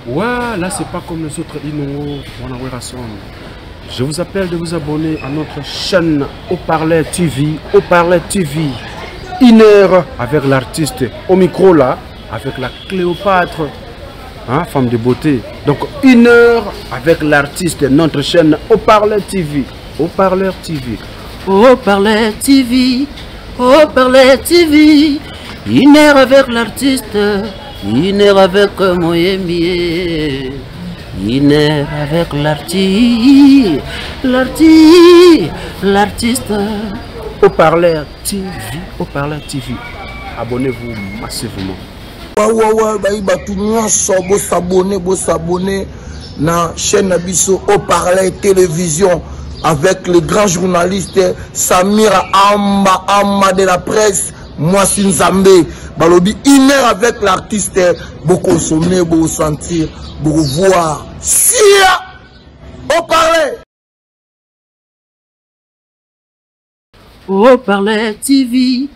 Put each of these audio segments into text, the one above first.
Ouais, là c'est pas comme les autres Inongo, je vous appelle de vous abonner à notre chaîne Haut-Parleur TV. Haut-Parleur TV. 1 heure avec l'artiste au micro là, avec la Cléopâtre, hein, femme de beauté. Donc 1 heure avec l'artiste, notre chaîne Haut-Parleur TV. Haut-Parleur TV. Haut-Parleur TV. Haut-Parleur TV. 1 heure avec l'artiste. 1 heure avec Moyembié. 1 heure avec l'artiste. L'artiste. Haut-Parleur TV. Haut-Parleur TV. Abonnez-vous massivement. S'abonner na chaîne Nabiso Haut-Parleur Télévision avec le grand journaliste Samira Amba de la presse. Moi, Sinzambe, Balobi, 1 heure avec l'artiste, beaucoup consommer, beaucoup sentir, beaucoup voir. Si, Haut-Parleur. Haut-Parleur TV.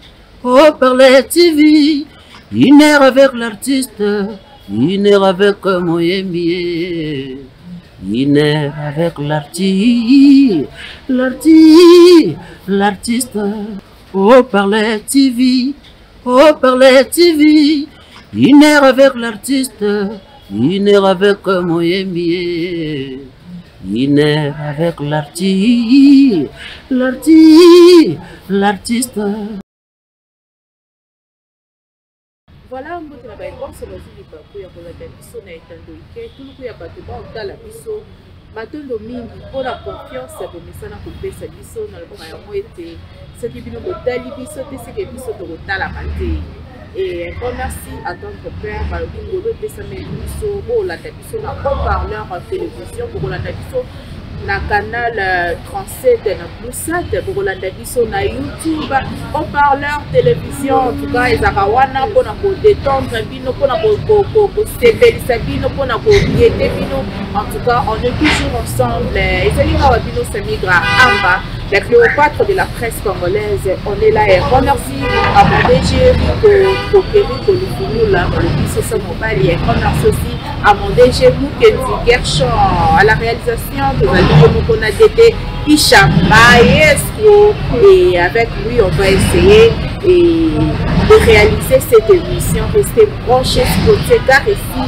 Haut-Parleur TV. 1 heure avec l'artiste. 1 heure avec Moyembié. 1 heure avec l'artiste. L'artiste. Haut-Parleur TV. Haut-Parleur TV. 1 heure avec l'artiste. 1 heure avec Moyembié. 1 heure avec l'artiste. L'artiste. Voilà, mbote na baye comme c'est le libaku ya kolanda biso na etando ike tuluku ya bato ba otala biso matondo mingi mpona confiance ya bomesana kopesa biso na loboko yango ete soki bino botali biso te seke biso tokotalama te. Et un grand merci à notre père balobi ngolo epesameli biso boolanda biso na Haut-Parleur télévision bokolanda biso na canal 37 na Plusat bokolanda biso na YouTube Haut-Parleur télévision en tout cas ezaka wana mpona kodétendre bino mpona kosepelisa bino mpona kobiete bino. En tout cas on est toujours ensemble. Ezali awa bino Samira Amba, la Cléopâtre de la presse congolaise. On est là et remercie à mon DG Kokeri Kolufulula biso sa mobali et remercie aussi à mon DG Mukendi Gershon à la réalisation de Mokona Dede Isha Maestro, et avec lui on va essayer de réaliser cette émission. Restez branchés sur côté car ici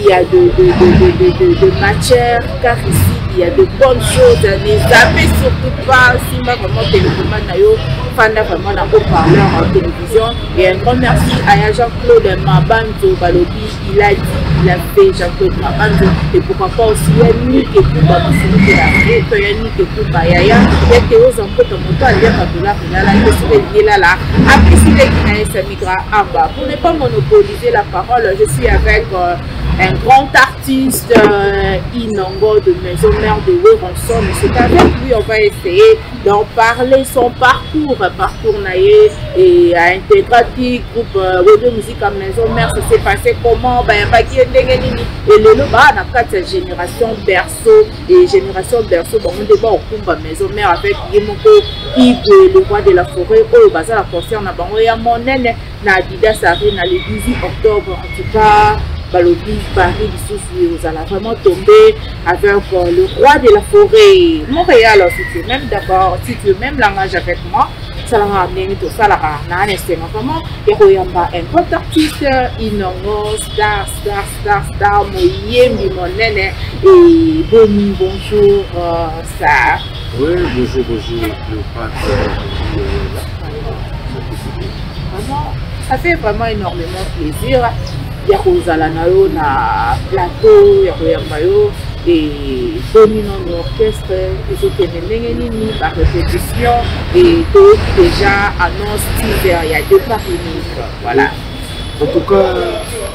il y a de matière, car ici il y a de bonnes choses. Ne zappez surtout pas si vraiment télécommande fanda vraiment la Haut-Parleur en télévision. Et un grand merci à Jean-Claude Mabanzo Balobi, il a dit, il a fait Jean-Claude Mabanzo. Et pourquoi pas aussi Yannick et Kuba, Yannick et Kuba, Yaya, il y a Théo Zanko, ton moto, il y a Kabula, il y a là, après si les Guinéens s'émigrent en bas. Pour ne pas monopoliser la parole, je suis avec un grand artiste Inongo de Maison Mère de Weronson. C'est avec lui on va essayer d'en parler son parcours naïe et à intégrer groupe de musique à Maison Mère. Ça s'est passé comment et le bas dans 4 générations berceau et génération berceau bon on débat au Kumba Maison Mère avec Yemoko Igwe, le roi de la forêt au bazar la concert na bango ya monene na Adidas Arena le 18 octobre. En tout cas Balobi Paris vous allez vraiment tomber avec le roi de la forêt Montréal. Si tu es même d'accord, si tu es même langage avec moi, ça va amener tout ça là. Vraiment un grand artiste Inongo star Moyembi Monene et bonjour ça. Oui, bonjour Cléopâtre. Vraiment, ça fait vraiment énormément plaisir. Il y a Rosala Nayo na plateau, il y a Royambayo et dominant l'orchestre, ils ont été par répétition et tout déjà annonce teaser, il y a 2 uniques. Voilà. En tout cas,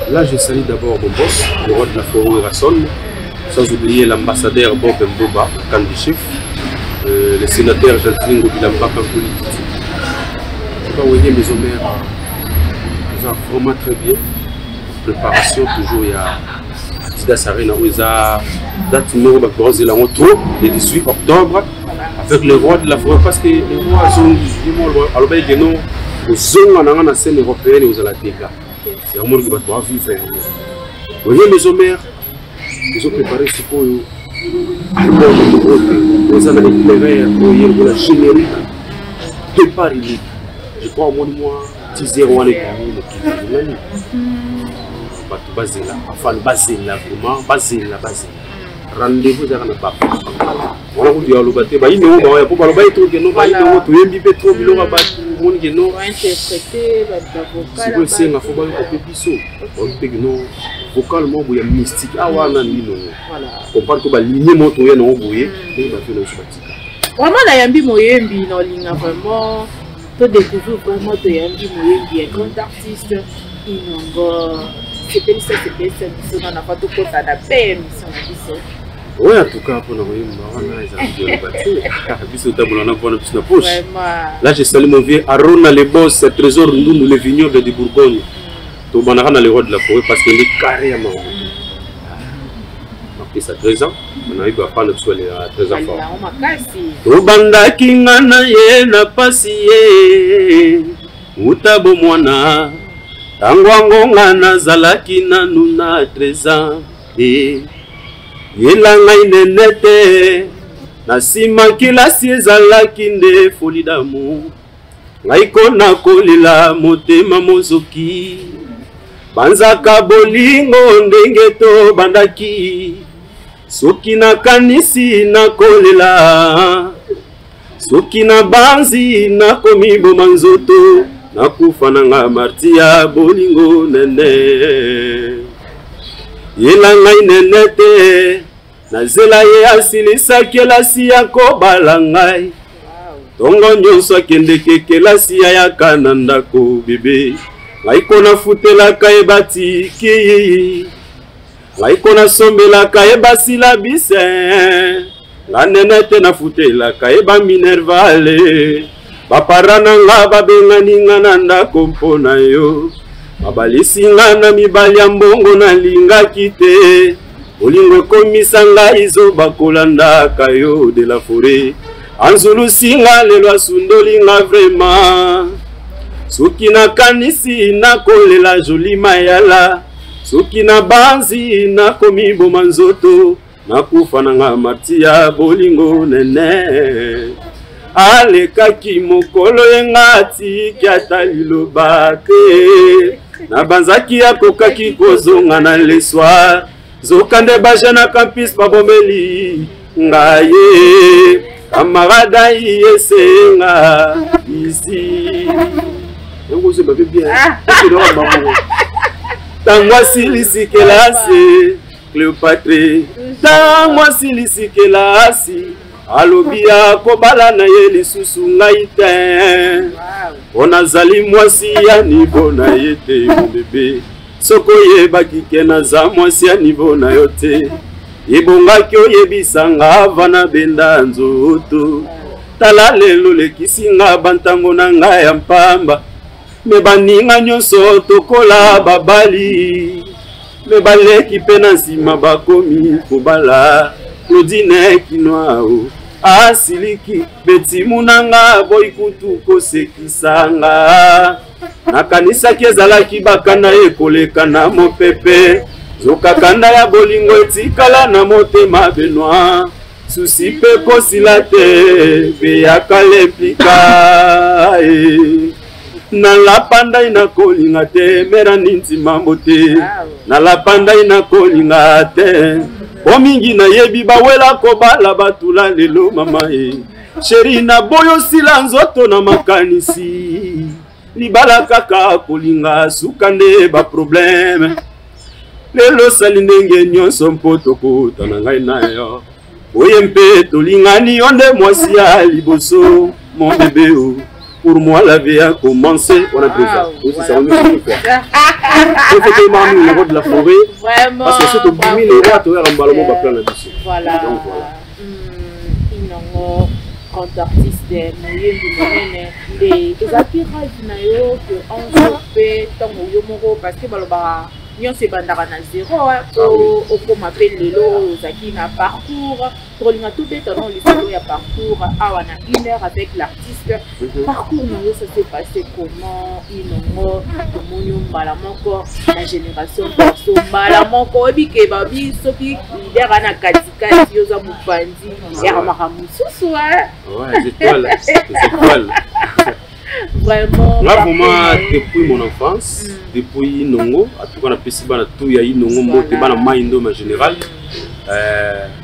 là je salue d'abord mon boss, le roi de la forêt Rasson, sans oublier l'ambassadeur Bob Mboba, Kandichif, le sénateur Jacqueline Bilamba Kankoli. En tout cas, vous voyez mes homères, ils ont vraiment très bien. Préparation toujours il y a Adidas Arena où il y a date numéro le 18 octobre avec le roi de la forêt parce que le roi alors ben que nous on a une scène européenne aux Alateka. C'est un monde qui va vivre. Vous voyez mes homères ils ont préparé ce qu'il vous en avez éclairé pour la générique départ unique. Je crois au moins 10 0 années basé là, enfin basé là vraiment, basé là. Rendez-vous dans le papa. On a dit à l'obate, bah il ne va pas le bailler trop que non, bah il ne va pas bien trop, il aura pas mon que non. Interpréter, si vous c'est un faut pas le biseau. On peut que non vocalement il y a mystique. Ah ouais non non. Voilà. On parle que bah ligne monte on non bouiller, il va faire le choix. Vraiment la yambi moyembi non ligne vraiment to découvrir vraiment to yambi moyembi un grand artiste inongo. C'était ça on n'a pas tout pour ça la paix mission biso. Oui, en tout cas, pour nous, là, je salue mon vieux Arona les boss, trésor nous les vignobles de Bourgogne. Tout le monde a le roi de la forêt parce qu'il est carrément. Après ça, 13 ans, on a eu à prendre les 13 ans. Tout banda kingana ye na pasiye, utabo mwana, tangwango ngana zalaki na nuna 13 ans. Yelanga inenete na sima kilasi ezalaki nde foli damu ngai kona kolila motema mozoki banzaka bolingo ndenge to bandaki soki nakanisi nakolela soki na banzi nakomiboma nzoto nakufa nanga marti ya bolingo nene. Yelanga inenete nazela ye asilisa kelasi ya kobala ngai tongo nyonso akendeke kelasi ya yaka na ndako bebe ngai kona futelaka ye batiki ngai kona sombelaka ye basila bise nga nenete nafutelaka ye baminervale bapara na nga babengani nga na ndako mpona yo babalisi nga na mibali ya mbongo nalingaki te olingo komisa ngai zoba kolandaka yo de la forêt anzulusi nga lelo asundoli nga vraiment soki nakanisi nakolela joli mayala soki na banzi nakomiboma nzoto nakufa nanga marti ya bolingo nene alekaki mokolo yenga atiki ata liloba te nabanzaki akokaki kozonga na le soir zokande bajana campus babomeli ngaye camarada yesenga ici ngo se babe bien tangwa silisi kelasi Cléopâtre tangwa silisi kelasi alobia kobala na ye lisusu ngai te onazali mwasi ya nivo na ye te mon bébé soko yebaki ke naza mwasi ya nivo na yo te ebongaki oyebisanga ava na benda nzoto tala lelo lekisi nga bantango na ngai ya mpamba me baninga nyonso tokola babali me baleki mpe na nsima bakomi kobala Claudine Kinoao asiliki betimu nanga boikutu kosekisanga nakanisaki ezalaki bakanda ekoleka na mopepe zokakanda ya bolingo etikala na motema Benoit susi pe kosila te beyaka lepika na lapanda inakolinga te mera nintima mbote na lapanda inakolinga te omingi na yebi bawela kobala batula lelo mama sheri na boyo sila nzoto na makanisi libala kaka kolinga sukande ba problème lelo sali ndenge nyonso mpoto kota na ngai nayo oye mpe tolingani onde mwasi ya liboso mon bébé pour moi la vie a commencé on a déjà aussi ça on est quoi il faut que maman le roi de la forêt vraiment parce que c'est au bout les rois tu as un ballon va prendre la dessus voilà donc voilà inongo quand artiste moyembi monene et ezaki rêve na yo que on se fait tant yo moko parce que baloba nyonso ebandaka na zéro okoma mpe lelo ozalaki na parcours tokolinga tobeta na lisolo ya parcours awa na 1 heure avec l'artiste parcours na yo ça s'est passé comment inongo tomoni mbala moko na génération perso mbala moko oyebike babi soki leader ana katikati oza mopanzi yakamaka mosusu vraiment depuis mon enfance depuis Inongo en tout cas na pesi bana tout ya Inongo mbote bana maindo en général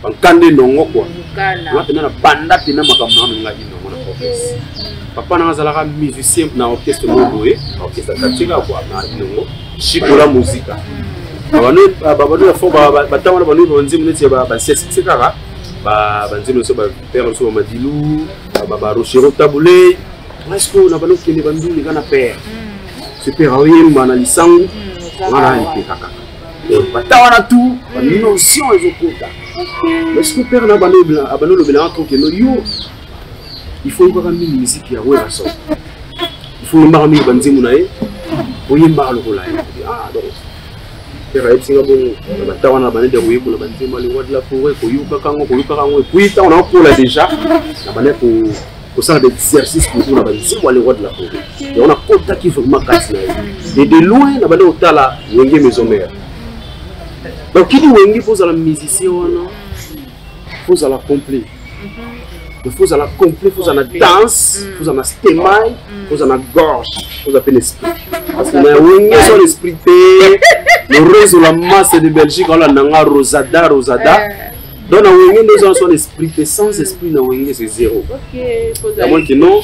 bankande Inongo quoi na tena na banda tena makamna nga Inongo na province papa na azalaka musicien na orchestre Moboé orchestre katika quoi na Inongo chikola muzika babano ya fo batama na banu banzimu neti ba sesi kaka banzimu so ba père so Madilu ba Rochero Taboulé est-ce que na bano kende banduli kana père ce père oyemba na lisangu ngana nte kaka batawana tout ba notion ezokota est-ce que père na bano le blanc que no yo il faut encore une musique ya wera so il faut mba mi banzimu na ye oyemba lokola donc père etinga bon batawana bane de oyemba banzimu ali wadla forêt koyuka kango et puis on a pour la déjà na bane pour ça des exercices pour nous là-bas ici on les rois de la forêt et on a contact qui vraiment casse et de loin là-bas au tala wenge maison mère donc qui dit wenge faut à la musicien faut à la complet il faut à la complet faut à la danse faut à la stemai faut à la gorge faut à peine esprit parce que wenge sont l'esprit le rose la masse de Belgique on a nanga rosada donc na wenge nous avons son esprit sans esprit na wenge c'est zéro. OK, à moins que non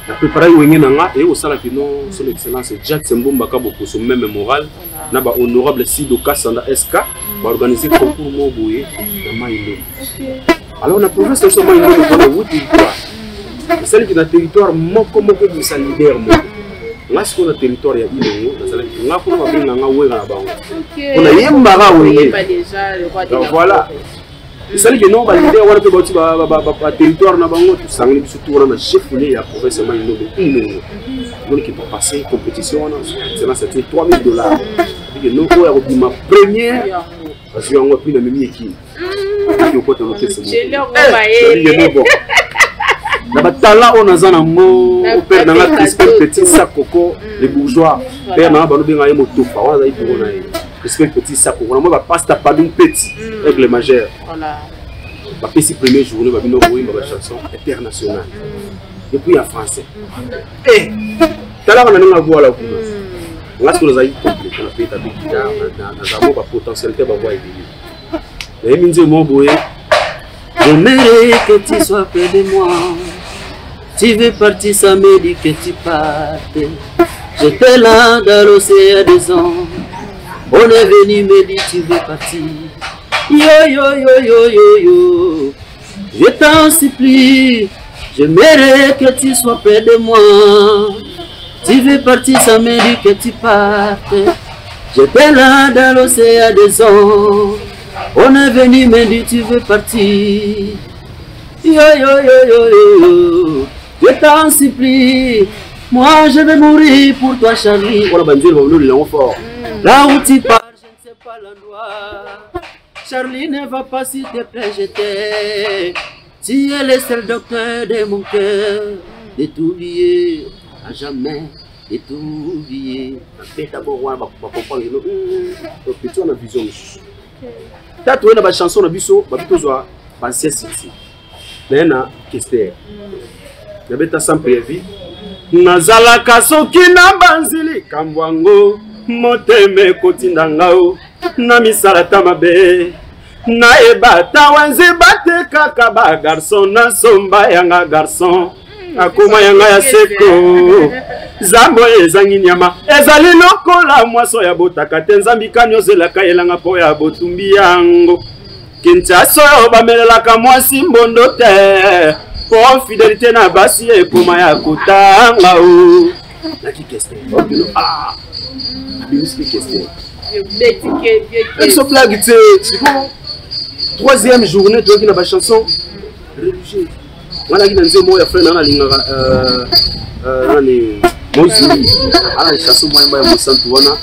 la préparer wenge nanga et au sala que non son excellence Jack Sembomba Kaboko son même moral na ba honorable Sido Kasanda SK va organiser concours Moboé na Maïndo. Alors on a province de Maïndo dans le territoire. Celle qui est dans territoire moko de sa leader moko. Là ce qu'on a territoire ya Inongo na sala nga ko ba binga nga wega na bango. On a yembara wenge. Voilà. C'est que non, les leaders ont été territoire na bango tout sang surtout na chef de la province Maïndo Inongo. Donc qui peut passer compétition c'est $3000. Et nous on a repris ma première parce que on a pris la même équipe. Qui au côté de l'orchestre. Na talent on a zana mo père na petit sac coco les bourgeois père na bano benga moto fa on a eu pour na respect petit sac coco na mo ba passe ta pas d'un petit avec les majeurs voilà ba petit première journée ba bino boyi ba chanson internationale et puis en français eh talent on a nga voilà ko ngas ko za yi complet on a fait ta guitare na za mo ba potentialité ba voix et et minze mo boye j'aimerais que tu sois près de moi. Tu veux partir, ça me dit que tu partes. J'étais là dans l'océan des ans. On est venu me dire tu veux partir. Yo yo yo yo yo yo. Je t'en supplie. J'aimerais que tu sois près de moi. Tu veux partir, ça me dit que tu partes. J'étais là dans l'océan des ans. On est venu me dire tu veux partir. Yo yo yo yo yo. Je t'en supplie. Moi je vais mourir pour toi Charlie. On a bandé le lion fort. Là où tu pars, je ne sais pas l'endroit. Charlie ne va pas s'il te plaît, je t'aime. Tu es le seul docteur de mon cœur. De t'oublier à jamais. De t'oublier. D'abord, on va comprendre. Donc, tu as la vision. Tu as une chanson de Bisso, tu as pensé ici. Mais il y a une question. Il y a sans préavis. Nazala kasoki na banzili kambwango moteme kotindangao na misalata mabe na ebata wanze bate kaka ba garçon na somba yanga garçon akuma yanga ya seko zambo ezangi nyama ezali lokola mwaso ya botaka te nzambi kanyozela kayelanga po ya botumbi yango kinchaso bamelelaka mwasi mbondo te pour fidélité na basi et pour ma yakutanga o na ki question ah bisque question je blague c'est bon troisième journée tu as na ba chanson religieuse wana ki nze mo ya frère na linga nani Mozuli. Ah, les chansons moi moi Mosantuana.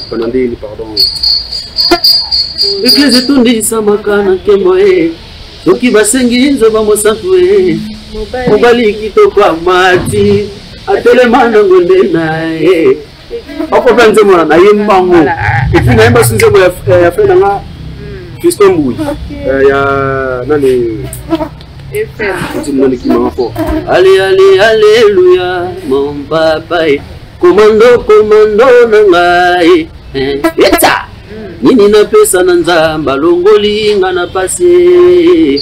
Pendant pardon. Église tundisa makana kemboe. Toki basengi nzoba Mosantue. Mobali kitoko amati. Atelemana ngonde nae. Oko benze mona na yimbango. Et puis na yimba sunze mo ya frère nga Fiston Mbui. Ya nani Allez, allez, alléluia, mon papa. Commando, commando, nangai. Eta! Nini na pesa na nzamba, longoli nga na pase.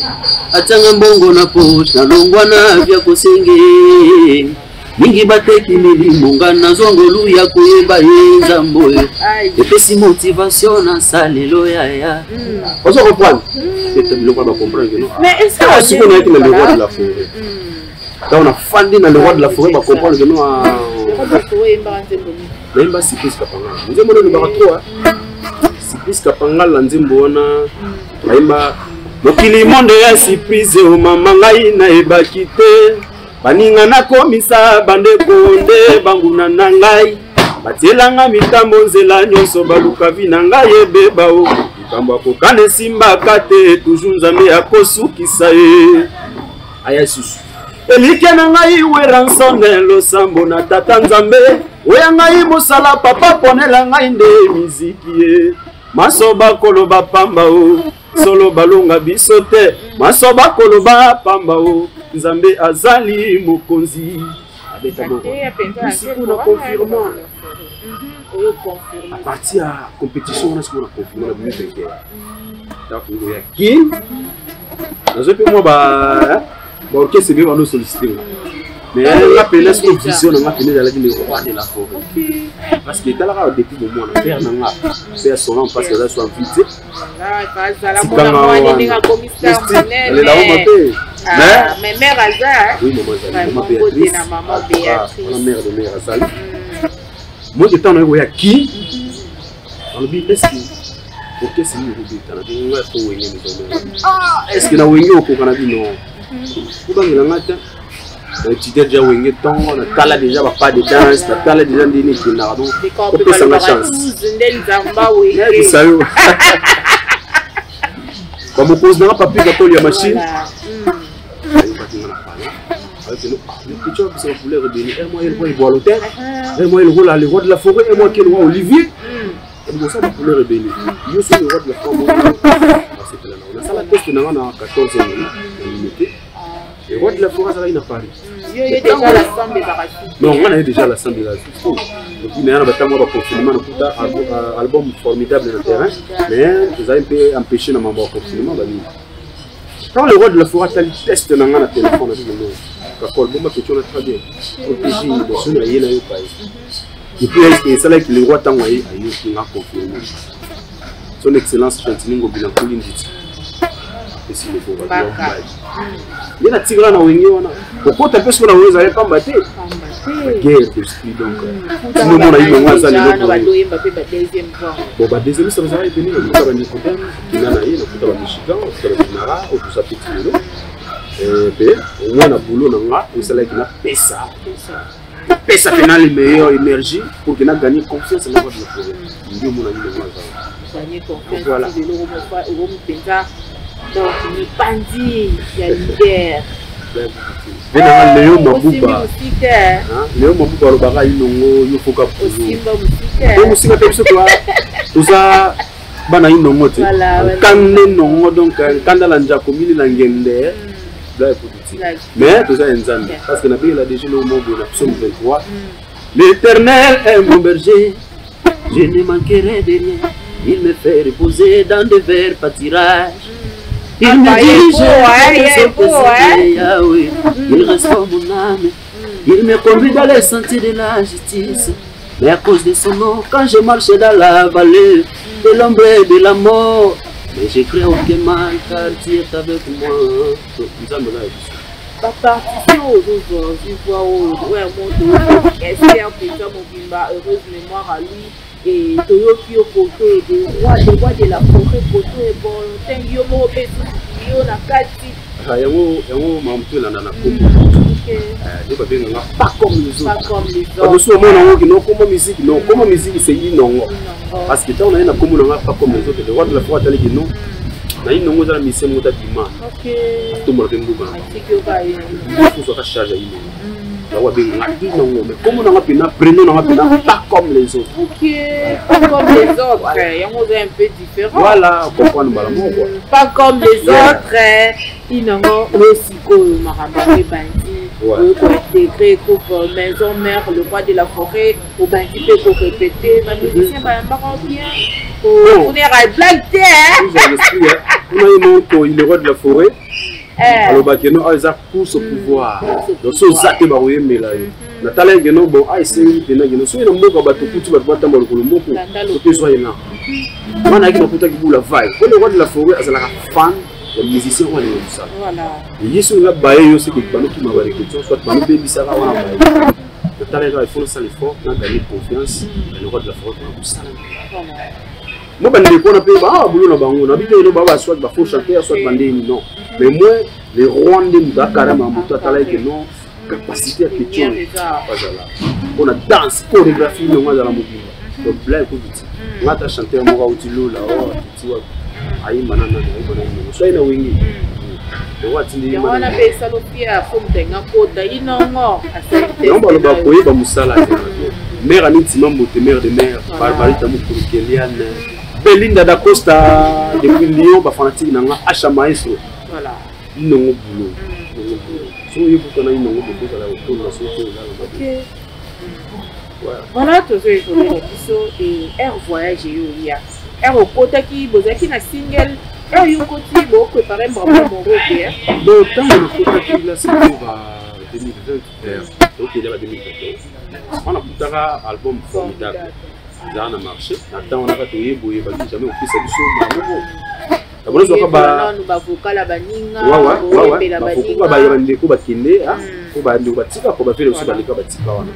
Atanga mbongo na poche, na longwa na vya kosenge. Mingi bateki milimo nga na zongolu ya kuyeba nzambo. Epesi motivation na salelo ya. On se reprend. Le roi va comprendre que non. Mais est-ce que si on est dans le roi de la forêt, quand on a fandi dans le roi de la forêt, on va comprendre que nous même pas si plus kapanga. Nous avons le barato. Si plus kapanga lanzimbo wana. Maimba. Mokili monde ya surprise o mama ngai na ebakite. Baninga na komisa bande konde banguna na ngai. Batelanga mitambo nzela nyonso baluka vina ngai ebeba o. Kamba ko kane simba kate toujours nzambe akosukisa ye. Aya susu. Elike na ngai weransone lo sambo na tata nzambe. Oya ngai musala papa ponela ngai nde miziki ye. Masoba koloba pamba o. Solo balonga bisote. Masoba koloba pamba o. Nzambe azali mokonzi. Abeta bongo. Sikuna confirmant. À partir de la compétition, on a ce qu'on a confirmé la musique. Donc, il y a qui? Dans un peu, moi, l'orchestre est bien nous solliciter. Mais on a appelé ce qu'on visionne, on a appelé le roi de la forêt. Parce qu'il est là depuis le moment, on a fait son nom parce que là, soit invité. C'est quand elle est là où m'appelle. Mais mère Azar. Oui, maman Béatrice. La mère de mère Azar. Moi, je t'en ai qui? Est-ce qu'il y a un peu de tu t'es déjà wingé ton, on a déjà pas de danse, on a déjà des nids qui n'ont pas de chance. Comme on pose dans la papier de la machine. Moi, il voit l'hôtel, et moi, il roule le roi de la forêt, et moi, qui est le roi Olivier. Et moi, ça, pour le rébellion. Je suis le roi de la forêt. On a ça la test, on a 14 ans, limité. Le roi de la forêt, ça va, il n'a pas eu. Il y a déjà la somme des parasites. Non, on a déjà la somme des parasites. Donc, il y a un confinement, un album formidable dans le terrain, mais vous avez un peu empêché de m'avoir confinement. Quand le roi de la forêt a test dans le téléphone, très bien. Et puis, c'est là que le roi a confirmé. Son excellence Chantiningo Bilancouli dit. Il y a un tigre dans le pourquoi tu as pu se faire un combattre? Guerre d'esprit donc. Nous on a eu un ça bon bah deuxième ça va être venu le Nicolas qui n'a rien au Michigan au Canada au tout ça petit et on a boulot dans là et c'est là qu'il a pesa pesa final les meilleures énergie pour qu'il a gagné confiance dans la voie de la forêt. Nous on a eu le ça gagner confiance voilà donc ni bandi il y a l'hiver Léo Mabuba Léo Mabuba le bagaille non il faut qu'à donc si tu sais quoi tout ça bana inongo te quand non donc quand dans la njako la ngende là petit mais tout ça nzambe parce que na bien la déjà le mot de la psaume 23 l'Éternel est mon berger je ne manquerai de rien il me fait reposer dans de verts pâturages. Il me dirige Yahweh, il restaure mon âme, il me conduit dans les sentiers de la justice. Mais à cause de son nom, quand je marche dans la vallée de l'ombre et de la mort, mais je crains aucun mal car tu es avec moi. Participer aux autres, je vois heureuse mémoire à lui. Et Toyoki Okoto et des rois de la forêt Koto et Bolontin Yomo Besu Yo Nakati yango mamtu na kombo donc babenganga pas comme les autres parce que au monde non comme musique non comme musique c'est inongo parce que tant on a na kombo na pas comme les autres le roi de la foi tali que non na inongo za mission mota bima OK tout le monde bembuka il faut charge ini la benganga inongo mais comme on a pena prénom na pena pas comme les autres OK pas comme les autres yango c'est un peu différent voilà comprendre malamu quoi pas comme les autres inongo aussi ko maramba bandi pour intégrer pour maison mère le roi de la forêt au bandi pour répéter ma musicien ba bien on est à blague on a il est roi de la forêt alors bakeno a pousse au pouvoir donc so zate ba oyeme la na tala ngeno bon a essayer de na ngeno so ina mboka bato kutu ba batamba lokolo moko so que soit ina wana ki bakuta ki bula vai ko le roi de la forêt azala fan les musiciens ont les ça voilà et ils la baie aussi que bano qui m'a barré que soit bano baby ça va le talent il faut ça l'effort on a gagné confiance le roi de la forêt pour ça moi ben les qu'on appelle ah boulot na bango na bito no baba soit ba faut chanter soit bandeni non mais moi les rwandais Dakar ma muta talent que non capacité à question on a danse chorégraphie no ngala mobile donc blague ko dit on a chanter mo ka utilo la oh tiwa ayi manana so ina wingi ya wana pesa lopia fontenga kota inongo asante non ba koyeba musala mère ani tima mote mère de mère barbarita mukuru Keliane Belinda da Costa depuis Lyon ba fanatique nanga Acha Maestro voilà inongo boulot so yibu kana inongo boulot la autour la soto la OK voilà tout ça il faut le biso et air voyage yoya air au kota ki bozaki na single air yo koti bo préparer mon européen donc tant le kota ki là c'est pour 2020 donc il y a 2021 on a putaka album formidable ça na marché attends on a pas toyé boye ba jamais au plus ça du so ba zo ba no ba vocal baninga ouais ba fukuka ba yande ko bakinde ko ba ndo batika ko ba vile so ba lika batika wana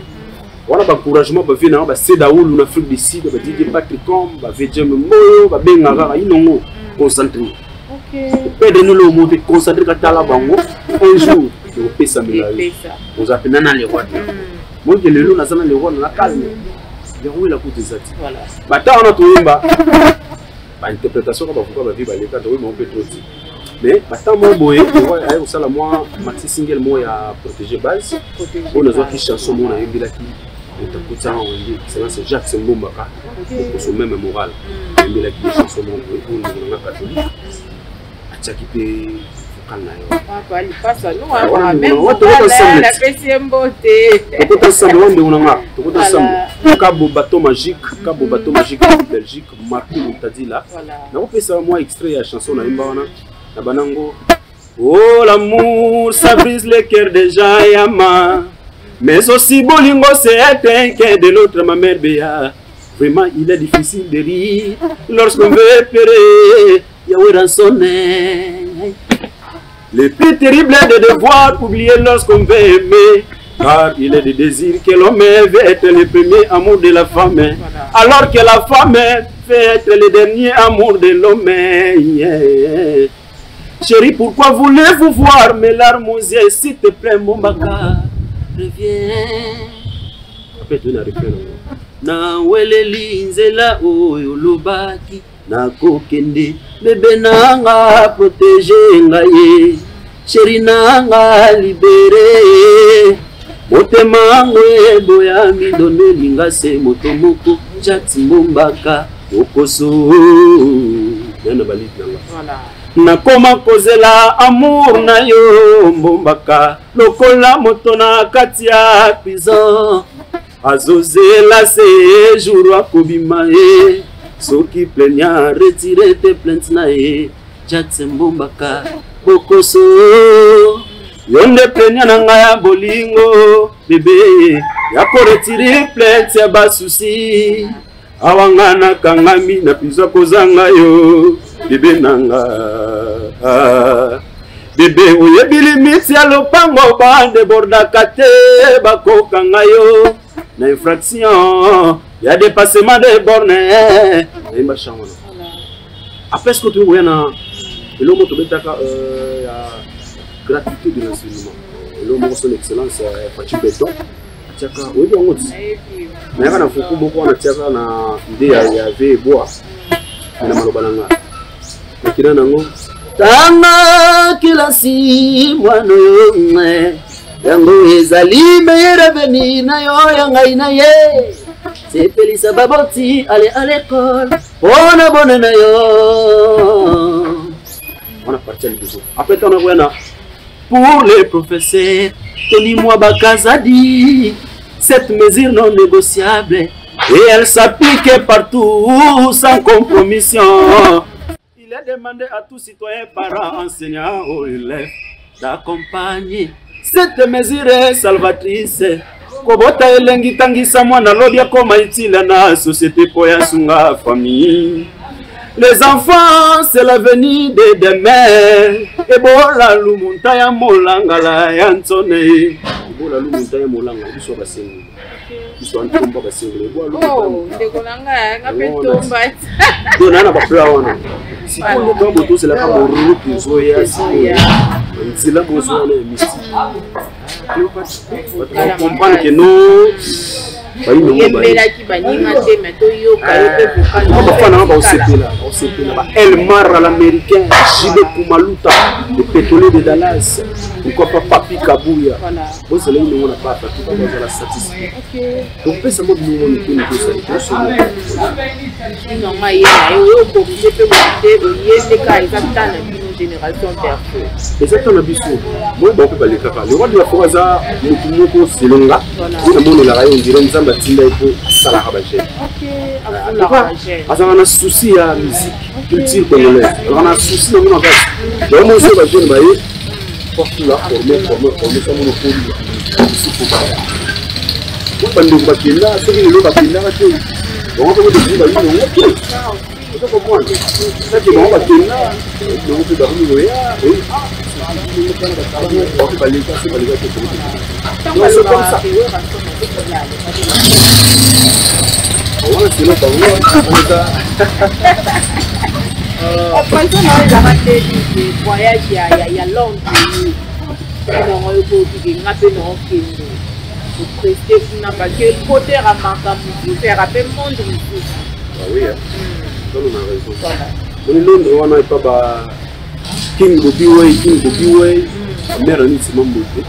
wana ba encouragement ba vina ba Sedaoul na Afrique du Sud ba DJ Patrick Com ba VJ Moyo ba bengaka inongo concentré OK pede nous le monter concentré ka tala bango un jour on peut s'améliorer on appelle nana les rois moi que le na sana les rois na calme les rois la côté zati voilà bata on a toyemba ba interprétation ka ba fuka ba viba les cas oui mais on peut trop dire mais bata mo boye ouais au sala moi maxi single moi ya protéger base on a qui chanson moi na yembila ki c'est Jacques Sembombaka pour son même moral yembila ki chanson moi pour na catholique ataki pe papa li passa non a même la PCM beauté tout ensemble on a tout ensemble Cabo bateau magique Belgique Marco Moutadi là na on fait ça moi extrait la chanson na imbawana na banango oh l'amour ça brise le cœur des gens yama mais aussi bolingo c'est un de l'autre ma mère Béa vraiment il est difficile de rire lorsqu'on veut pleurer Yahweh rançonne. Le plus terrible est de devoir oublier lorsqu'on veut aimer. Car il est le désir que l'homme veut être le premier amour de la femme. Voilà. Alors que la femme fait être le dernier amour de l'homme. Yeah. Chérie, pourquoi voulez-vous voir mes larmes aux yeux? S'il te plaît, mon baka, reviens. Répète-le, répète-le. Na wele linzela oyo lobaki na kokende bébé nanga protéger ngaye chéri nanga libéré motema ngwe boya mi donne linga se motomoko Jacques Mombaka okoso nana balit nanga voilà na koma kozela amour na yo Mombaka lokola moto na kati ya prison azozela séjour akobima ye soki plaignant retirer tes plaintes na ye Jacques Mombaka bokoso yonde plaignant na nga ya bolingo bébé ya ko retirer plainte ya basusi awanga na kangami na pizwa kozanga yo bébé nanga bébé oyebi limite ya lopango bande bordaka te bakokanga yo na infraction il y a dépassement des bornes imba changono après ce que tu vois na le moto betaka ya gratuité de l'enseignement. L'homme de son excellence, Fatou Béton, Tiaka, oui, on dit. Mais quand on fait beaucoup, on a Tiaka, on a idée, il y avait bois. On a Malobalanga. Mais qui n'a pas Tanga kilasi mwana yonge yango ezali meilleur avenir na yo yanga inaye sepelisa baboti aller à l'école ona bonne na yo on a parti à l'épisode. Après on a vu pour les professeurs Tony Mwabakazadi cette mesure non négociable et elle s'applique partout sans compromission. Il est demandé à tous citoyens, parents, enseignants ou élèves d'accompagner cette mesure salvatrice. Kobota elengi tangisa mwana lobia koma itila na société poya sunga famille. Les enfants, c'est l'avenir de demain. Ebola lumunta ya molangala ya nsone. Ebola lumunta ya molangala biso basengi. Biso antomba basengi. Oh, dekolanga ngape tomba. Dona na ba wana. Si on est dans moto c'est la route zoya nzila bozo na mystique. On comprend que non Elmar l'américain, Gilles Kumaluta, le pétrolier de Dallas, pourquoi pas Papi Kabouya. Bon, c'est là où on n'a pas fait tout la statistique. Donc, c'est moi qui nous le roi de la Foraza, c'est longa. On dirait que Batinda il faut Salarabaché. On a un souci à musique, culture congolaise. On a un souci dans mon face. Donc, on se va jeune bailler. Partout là, former ça monopole. Ici, faut pas. On va nous battre là, c'est que le battre là, on va te dire, bah, ok. On comprend. Ça, c'est bon, on va te dire là. On va te dire, oui. On va aller ça, c'est pas les gars qui sont c'est comme ça. Voilà, c'est là, après ça, on a raté des voyages, il y a longtemps. On a prester parce que le côté à pour faire un peu monde. Ah oui, on a raison. On est Londres, on n'a pas King Bobiway, la mère Annie Simon Bobiway.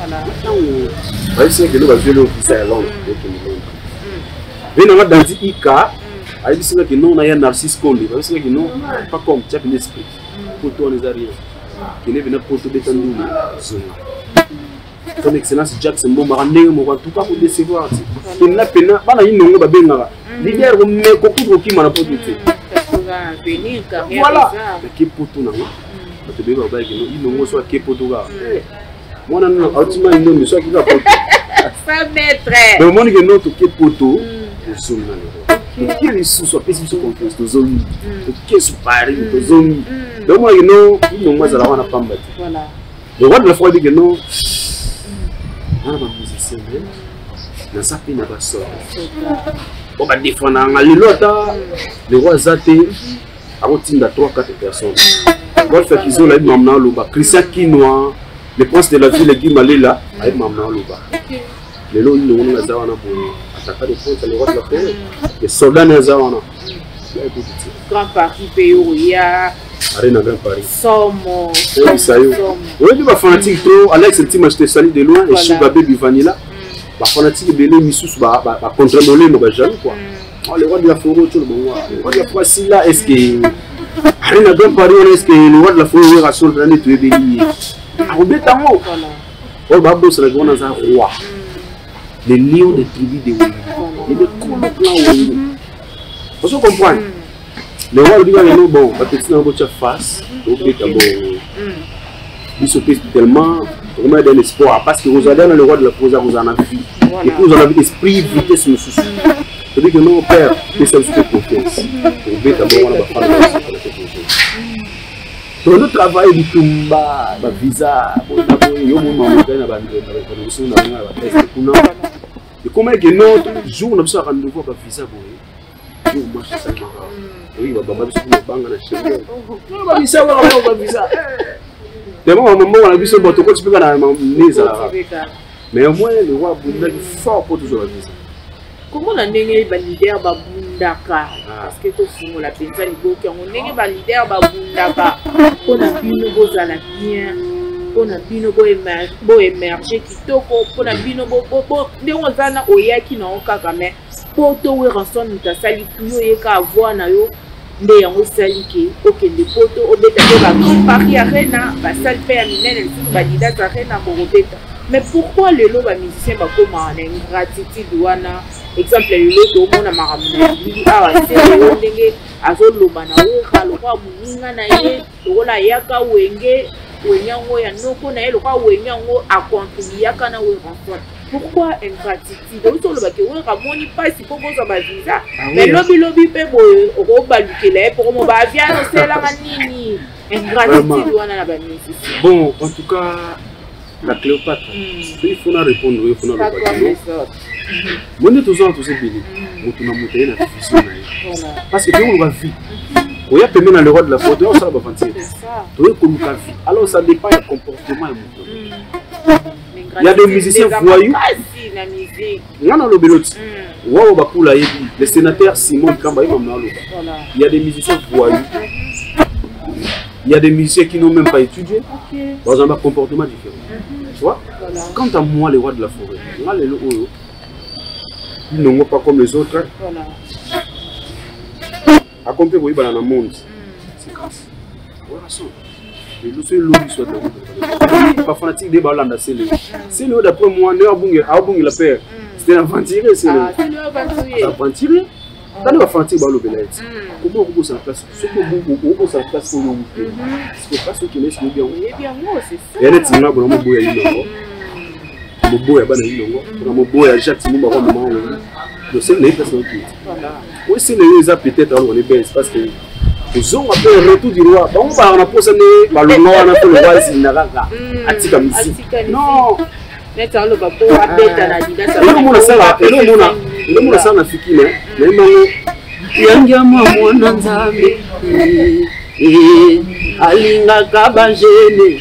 Voilà. C'est que nous avons vu l'officier à Londres. Mais on a dans le Ika, il dit que nous on a un narcisse collé. Il dit que nous pas comme chaque esprit. Pour toi, on les a rien. Il est venu pour tout détendre. Son excellence Jackson Bombarane, en tout cas pour décevoir. Il n'a pas de voilà. Qui pour tout non. Tu peux pas dire il ne soit qui pour tout gars. Moi non ultimement il ne soit qui va pour. Ça maître. Le monde que nous tout qui pour tout. Qui les sous soit spécifique confiance aux hommes. Qui se parie aux hommes. Donc moi que nous il ne moi ça la va pas battre. Voilà. Le roi de la foi dit que non. On va musicien dans sa peine va sortir. On va défendre les lotas, les rois zaté, à routine de 3-4 personnes. On va faire qu'ils ont là, Mamna Loba, Christian Kinoa, le prince de la ville qui m'allait là, avec Mamna Loba. Les lots, ils ont la zawana pour attaquer les princes, les rois de la forêt, les soldats de la zawana. Grand parti Péoria. Arena Grand Paris. Somo. Oui, tu vas fanatique trop. Alex, le team acheté sali de loin et Sugar Baby Vanilla. La fanatique de l'Emissus va contre-moller nos jaloux quoi. Le roi de la forêt, tout le monde. Le roi de la forêt, si là, est-ce que Arena Grand Paris, est-ce que le roi de la forêt va sur le tu es béni? On met ta mot. On va bosser la grande dans un roi. Les lions des tribus de Wéli. Et des colons clans Wéli. On se comprend. Le roi dit que bon, parce que si on a face, on peut il se pèse tellement, on a de l'espoir. Parce que vous allez dans le roi de la cause, vous en avez vu. Et puis vous en avez esprit, vitesse, me soucie. C'est-à-dire que nos pères, c'est ça que confiance. On peut d'abord la faire dans le travail du Tumba, le visa, il y a un moment où on a et comment est-ce que notre jour, on a besoin de rendez-vous avec le visa? Oui, Tellement maman on a vu ce bateau quand tu peux pas dans mise mais au moins le roi Bunda est fort pour toujours la vie. Comment on ndenge ba leader ba bundaka parce que to fumo la penza liboki on ndenge ba leader ba bundaka pona bino bozala bien pona bino bo émerger kitoko pona bino bo ndenge ozana oyaki na okaka mais poto we ranson mutasali kuyo yeka avoir na yo nde yango sali ke okende poto obeta ko ba compari arena ba sal pe ya minene ba leader arena bo obeta. Mais pourquoi le lot va musicien va comme en ingratitude wana exemple le lot au monde a maramuna il a c'est le ndenge azoloba na oka lo kwa muninga na ye lo la yaka wenge wenyango ya noko na ye lo kwa wenyango a contribuer yaka na we renfort. Pourquoi ingratitude auto lo ba ke we ramoni pas si pour boza ba visa mais lobi pe boye o ba lukela pour mo ba aviano c'est la manini ingratitude wana na ba musicien. Bon en tout cas la Cléopâtre, il faut répondre, il faut répondre. Moi, tous ces billets, nous monté la vision. Parce que on va vite. On y a payé dans le roi de la photo, on s'en va fantir. Tout est comme la vie. Alors ça dépend du comportement. Il y a des musiciens voyous. Il y en a le belot. Waouh, Bakula, le sénateur Simon Kamba, il y a des musiciens voyous. Il y a des musiciens qui n'ont même pas étudié, dans un comportement différent. Tu vois? Quant à moi, les rois de la forêt, ils n'ont pas comme les autres. À compter pour dans le monde, c'est grâce. Voilà ça. Le loup soit dans pas fanatique des ballons d'assaillir. C'est le d'après moi, ne la paix. C'était l'aventurier, c'est l'aventurier. Quand on va faire un petit ballon, comment on peut s'en place? Ce que vous s'en place, c'est ce pas ce qui laisse le bien. C'est ça. Et là, tu n'as pas de boya inongo. Le boya bana inongo. Le boya jacques nous va vraiment. Le seul n'est pas son kit. Oui, c'est les a peut-être on est bien parce que ils ont appelé le retour du roi. Bon, on a posé le ballon, on a fait le roi Zinaraga. Atika musique. Non. Net on le va pour abeta na dida ça. Le monde ça na fikile. Yangia mwana nzambe alinga kabajene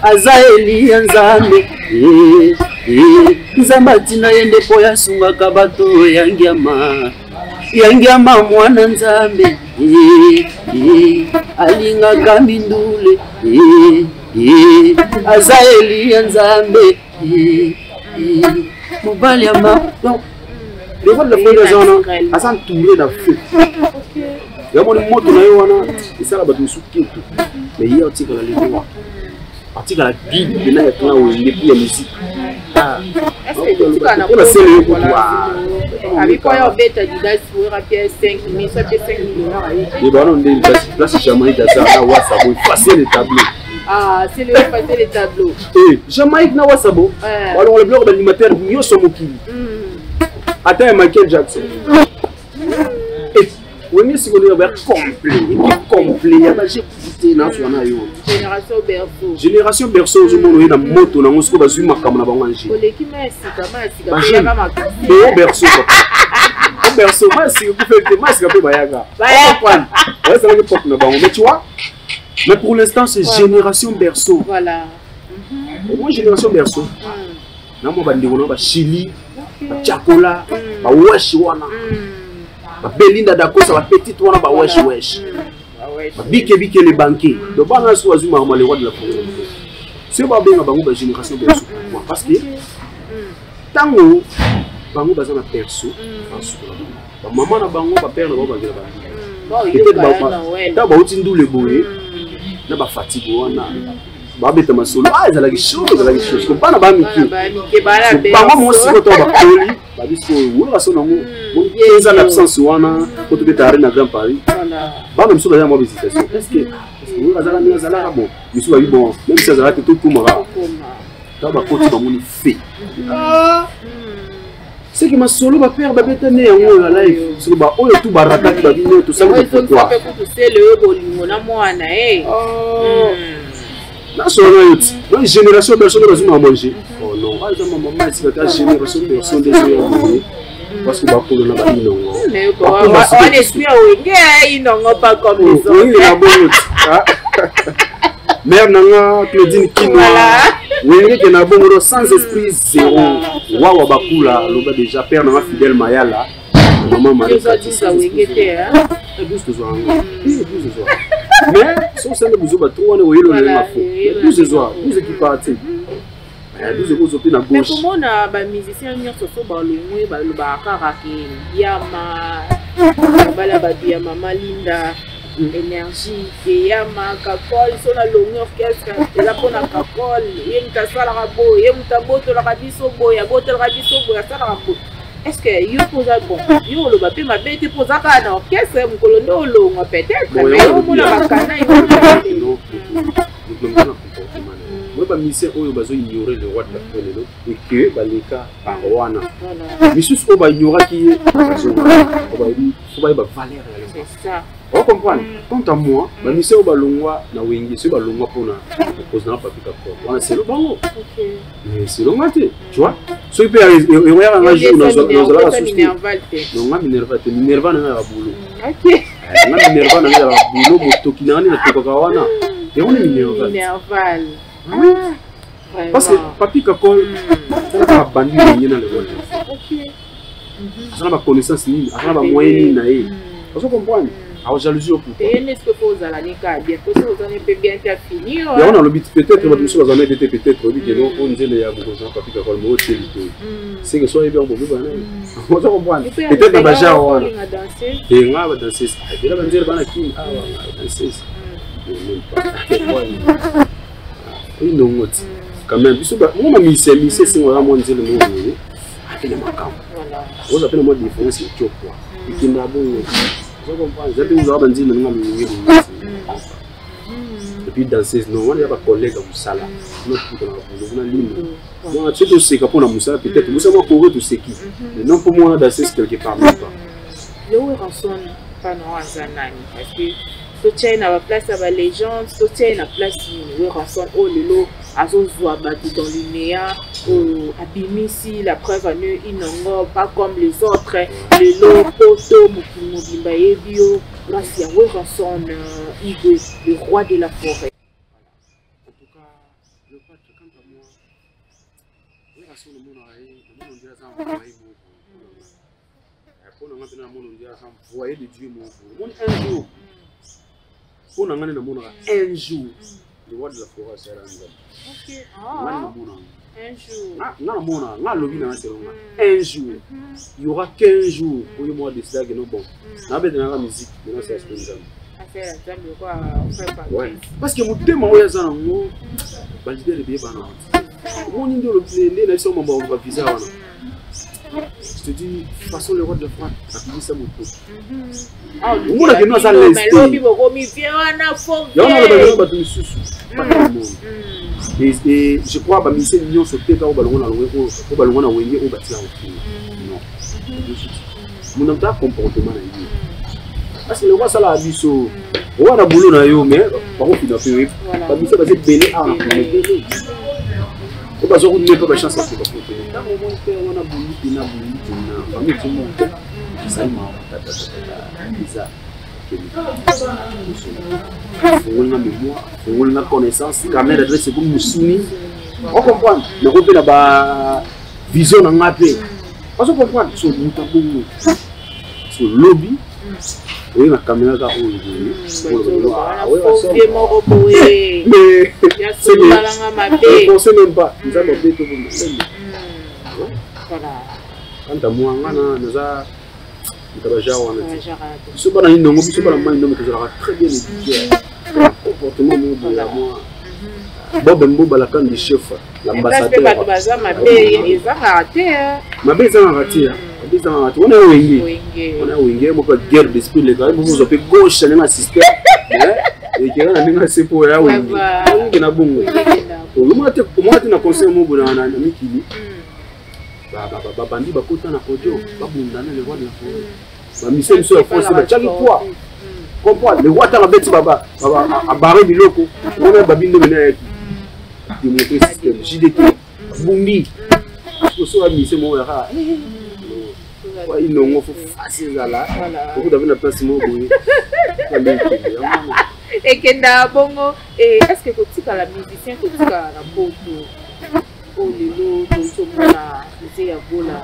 azaeli nzambe nzambatina yende poya sunga kabato yangia mwana nzambe alinga kamindule azaeli nzambe mobali ya ma les voix de la fondation à s'entourer d'un feu. Il y a mon moto na yoana et ça la batu sukitu. Mais hier on tire la ligne. On tire la Bible et là il y a plein où il y a musique. Est-ce que tu as on a c'est le avec quoi on bête Adidas pour rappeler 5 000 ça fait 5 000 $. Les ballons de place Jamaïque ça na WhatsApp il effacer les tableaux. Ah, c'est le effacer les tableaux. Eh, Jamaïque na WhatsApp. Alors le blog d'animateur Nyoso Mokili. Attends Michael Jackson. Et on est sur le complet. Il y a pas j'ai écouté dans son ayo. Génération berceau du monde na moto na ngosko bazui makam na banganji. Koleki merci kama berceau. Berceau merci ku fait merci ka pe bayaga. Comprendre. Ouais ça le pop na bango mais tu vois. Mais pour l'instant c'est génération berceau. Voilà. Moi génération berceau. Na mo bandi ko ba Chili. Chakola, ba wesh wana. Ba Belinda Dakosa ba petite wana ba wesh. Ba bike les banquiers. Donc bana so azuma les rois de la forêt. C'est ba benga bango ba génération berceau. Parce que tango bango baza na perso, ba maman na bango ba père na bango ba gela ba. Ta ba utindu le boye. Na ba fatigue wana. Babeta masolo ezalaki chaud kompana ba miki ba mo siko to ba koli ba biso wona so na mo eza l'absence wana ko to beta na Grand Paris ba même so ba mo visitation est-ce que wona zala bon biso ba bon même si zala tout kumara ta ba koti ba moni fait c'est que masolo ba père ba beta ne yango la life so ba oyo tout ba rataki ba bino tout ça pourquoi c'est le bolingo na mwana la génération personne ne va manger. Oh non, maman, c'est la génération personne des parce que bah pour le là non. On espère oui, ils n'ont pas comme les autres. mère nanga Claudine Kinoa wenge ke na bongo sans esprit zéro wawa bakula loba déjà père nanga Fidèle Mayala maman Marie ça wenge te hein douce de soir mais son c'est le besoin ba trop on est le ma fo douce de soir douce qui parti douce ko zopi na gauche mais comment na ba musicien nyonso so ba longwe ba lo ba karaki yama bala ba dia mama Linda énergie et yama kakol so na longue orchestre eza pona kakol ye mtasala rabo ye mtaboto la rabiso boya boto la rabiso boya sala rabo est-ce que yo posa bon yo lo ba pe ma bete posa ka na orchestre mukolo ndo longo peut-être mais yo mona bakana yo moi ba mission oyo bazo ignorer le roi de la Félelo et que baleka parwana misus o ba ignorer qui bazo faut ba valeur c'est ça on comprend quant à moi ba mission ba longwa na wengi c'est ba longwa pona cause na papi ka ko on c'est le bango OK mais c'est le matin tu vois so il peut y avoir un jour dans la société non ma minerva na ba boulot OK na minerva na ba boulot motoki na ni na toka wana et on est minerval parce que papi kakol ça va bandi ni na le wala OK ça na ba connaissance ni ça na ba moyen ni na e vous comprenez a jalousie au pouvoir et n'est-ce que faut à la nika bien parce que vous en êtes bien fini et on a le but peut-être votre monsieur vous en avez été peut-être dit que non on dit les ya beaucoup ça papi kakol mo chez lui c'est que soit bien bon bana vous comprenez peut-être dans baja on et on va danser et là banzer bana kim ah danser oui non quand même biso moi mise c'est moi mon dire le mot appelle makam voilà vous appelez moi différence et quoi et qui n'a bon vous comprenez j'ai besoin de dire le nom et puis danser non on a pas collègue au sala notre tout dans la ligne moi c'est aussi que pour la moussa peut-être moussa moi courir tout ce qui mais non pour moi danser quelque part pas le ranson pas non azanani parce que soutien na la place à la légende soutien na place ni ranson oh lelo azozwa batu dans l'unéa abimisi la preuve à nous inongo pas comme les autres lelo poto mukimobimba yebio grâce à ranson Igwe le roi de la forêt. En tout cas le pâtre quant à moi ranson le monde on dirait ça pour nous maintenant on dirait ça voyer de Dieu mon un jour pour nous un jour le roi de la forêt sera OK un jour un jour il y aura 15 jours pour le mois de cela que nous bon na be na musique maintenant c'est ouais parce que mon thème oya za ngo ba leader de bana on ndi le play na so mamba on va visa wana je te dis façon le roi de la forêt a pris ça moto on a que nous ça l'est et je crois que mission million sauter quand on balon na wengi on bâtir non mon homme comportement na lui parce que le roi ça la biso on a boulot na yo mais par contre il a fait pas mission parce que belé a on va se retrouver pas chance à faire dans le moment que on a boulot na famille tout le monde ça m'a ça on a mémoire on a connaissance caméra adresse comme musuni on comprend mais on peut là vision na ngape on comprend sur mutabungu sur lobby oui la caméra là mais c'est même pas nous avons fait tout voilà quand à moi naza ce pas une non ce pas la main non que très bien éduqué comportement de la moi Bob Mboba la can du chef l'ambassadeur on a wingi mo guerre d'esprit les gars vous avez gauche na système et qui na ninga c'est pour ya wingi na bongo moi na conseil mo bona na mikili ba bandi ba kota na kojo ba bundana le roi de la forêt ba mission sur la force ba chaki quoi comprendre le roi ta beti baba a barrer biloko on a babindo mena de montrer système JDT bumbi so a mission mo ya ouais il non faut facile là beaucoup d'avoir la place mo boy Et kenda bongo est-ce que kotika la musicien kotika la poto o lelo tozomona ese ya bola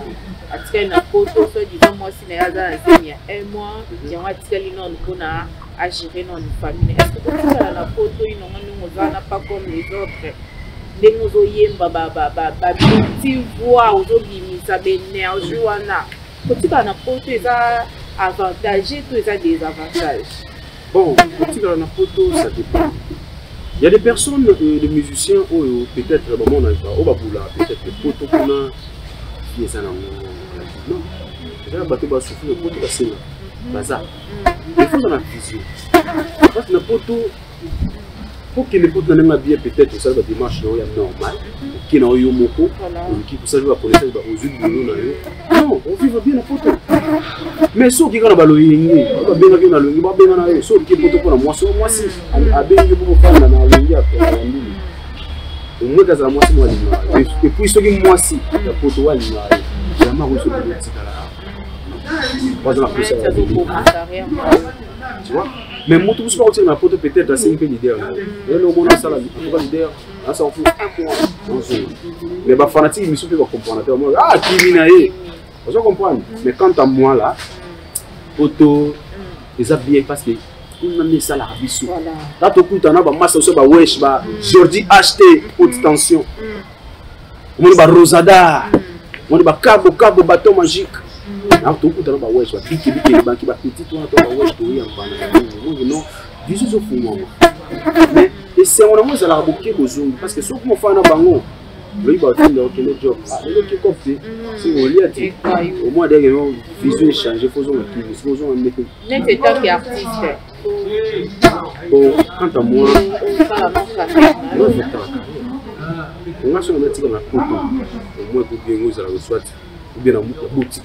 atikali na poto so disons moi si na yaza na zemi ya un mois yango atikali non mpona agérer non famille. Est-ce que kotika la poto inongo ndenge ozala pas comme les autres ndenge ozoyemba babiti voix ozobimisa baénergie wana kotika na poto eza avantage to eza désavantage? Bon, kotika na poto ça dépend. Il y a des personnes, des musiciens, peut-être, on n'a pas, peut-être les potos qu'on a, qui sont non. Déjà, le bateau va souffrir, le poteau va s'élever. Bazar. Il faut dans la vision. Parce que le poteau, pour que les poteaux n'aient pas bien, peut-être, ça va démarche normal, qui n'a eu moko, qui pour ça va connaître aux yeux de nous. Non, on vit bien le poteau. Mais ceux qui ont la baloïne, on va bien la baloïne, on va bien la baloïne, ceux qui ont pour la moisson, moi si, à bien pour faire la baloïne, au moins dans la moisson, moi et puis ceux qui moi si, la poteau, elle m'a jamais reçu de petit pas dans la plus tu vois. Mais moi, tout ce qu'on tient la poteau peut-être à 5 leaders. Et le monde a ça la leader, là ça en fout un mois. Mais les fanatiques, ils ne sont pas comprendre. Ah, qui vient vous comprenez? Mais quant à moi là, auto, ils ont bien parce que on a mis ça là à bisou. Là tout coup, on a masse aussi wesh, Jordi acheté haute tension. On a Rosada, on a cabo bateau magique. Là tout coup, on a wesh, pique banque petit, on a wesh tout y en non, bisous au fond. Mais et c'est on a moins à la bouquet besoin parce que sauf mon fan à bango. Oui, bah, tu as le job. Le qui c'est au lieu de au moins des vision échanger, faisons un métier. N'est pas qui artiste. Bon, quant à moi, on a sur le métier dans la photo. Au moins, pour bien nous, alors soit ou bien la boutique,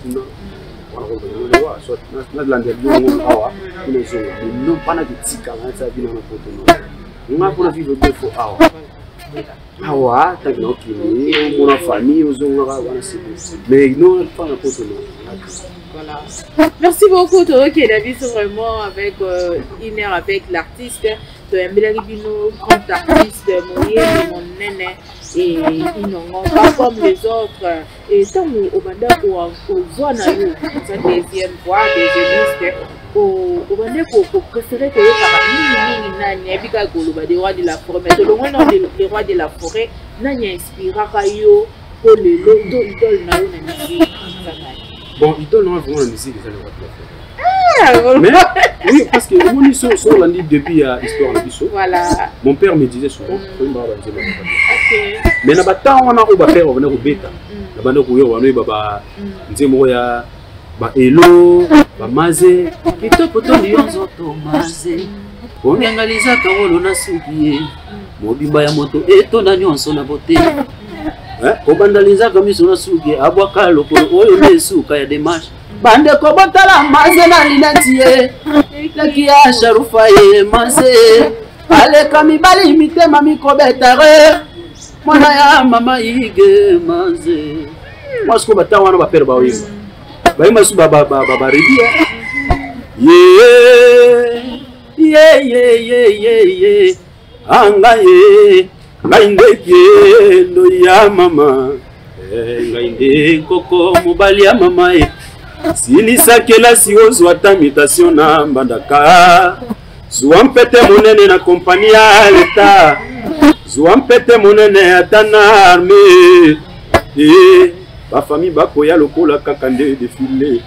soit dans l'endroit où non pas de tika, ça vient dans la photo. On a pour la vivre deux fois. Ah ouais, t'as mon famille, mais non, pas la photo. Voilà. Merci beaucoup, Toroki et David sont vraiment avec Iner, avec l'artiste de Mbelagibino, grand artiste, mon nene, et ils n'ont pas comme les autres. Et tant au Banda, au voix, sa deuxième voix, deuxième liste. Au Banda, pour préférer que les rois de la forêt, mais les rois de la forêt, n'ont inspiré pour le loto, idole, n'a une musique. Bon, idole, non, vraiment la musique, les rois de la forêt. Mais oui, parce que mon histoire sur la livre depuis l'histoire de Bissot. Voilà. Mon père me disait souvent, mais na bata on a au père on venait au bêta. Na banda ko yo wana baba nzemo ya ba elo ba maze kitoko to lionzo to maze. Onyangaliza kawolo na suki mobimba ya moto etonda nyonso na bote. Obandaliza kamiso na suki abwaka lokolo oyo mesuka ya demarche. Bande ko botala maze na linantie. Lakia sharufa ye maze. Ale kamibali mitema mikobetare. Mwana ya mama ige maze. Mwasko batawana ba père ba oyimba. Ba yimba su baba redia. Ye. Anga ye. Ngainde ndo ya mama. Ngainde koko mobali ya mama ye. Silisakela siozo atamitation na mbandaka. Zuampete monene na kompani ya leta. Zuampete monene atana armée. Ba famille bakoya lokola kakande défilé.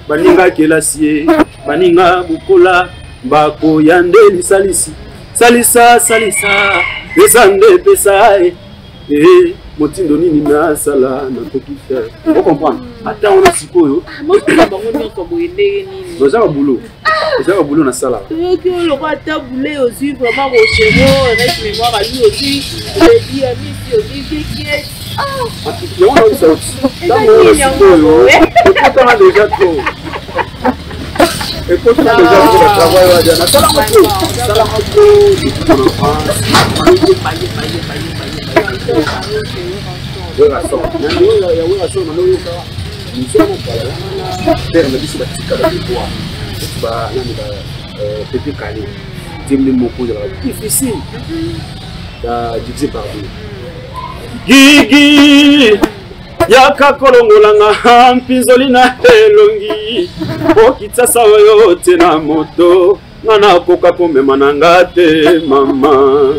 Baninga kelasie, baninga bukola, bakoya ndeli salisi. Salisa, pesande pesae. Motindo nini na sala na kokita. Vous comprenez? Attends, on a sikoyo. Moi je bango nyonso boyende nini. Nous avons boulot. Nous avons boulot na sala. Que le roi ta boulé aussi vraiment au chéro, reste mémoire à lui aussi. Le dit ami aussi qui est il y a un autre aussi. Dans mon sikoyo. Écoute on a déjà trop. Écoute on a déjà trop de travail à dire. Sala thème moko difficile divisé par deux. Gigi yaka kolongolanga mpinzoli na elongi okitsasa oyo te na moto ngana koka komema na nga te mama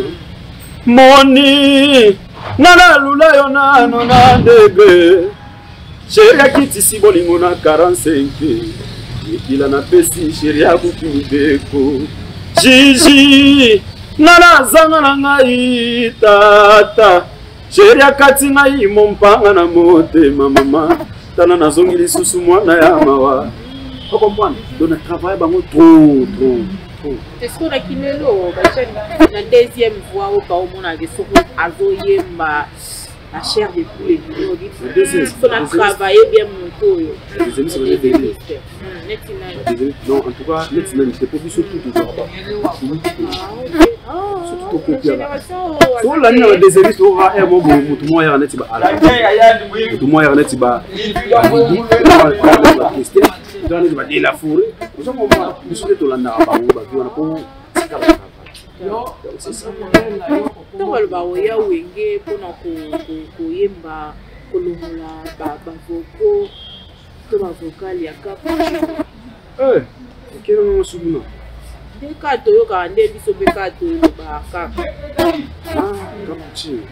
moni ngana lula yo nano na ndege sheri akitisi bolingo na 45 ekila na pesi sheri akuki mibeko jiji ngana zanga na ngai tata sheri akati ngai mompanga na motema mama tala nazongi lisusu mwana ya mawa comprendre donc on travaille bango trop. Est-ce qu'on a kinelo la deuxième fois au cas où on a des sous azoyemba la chair de poulet on a travaillé bien mon tour. Non, en tout cas, c'est pas du tout tout la nuit des élites aura un moment où tout le monde est en étiba. Tout le monde est en étiba. Dans la forêt, nous avons besoin de la c'est ça. Donc, le baoya wenge pour nous yemba kolongola bavoko to bavocal ya capuchino. Quel est mon souvenir? Des cartes yo ka ndé biso be cartes ba ka. Capuchino.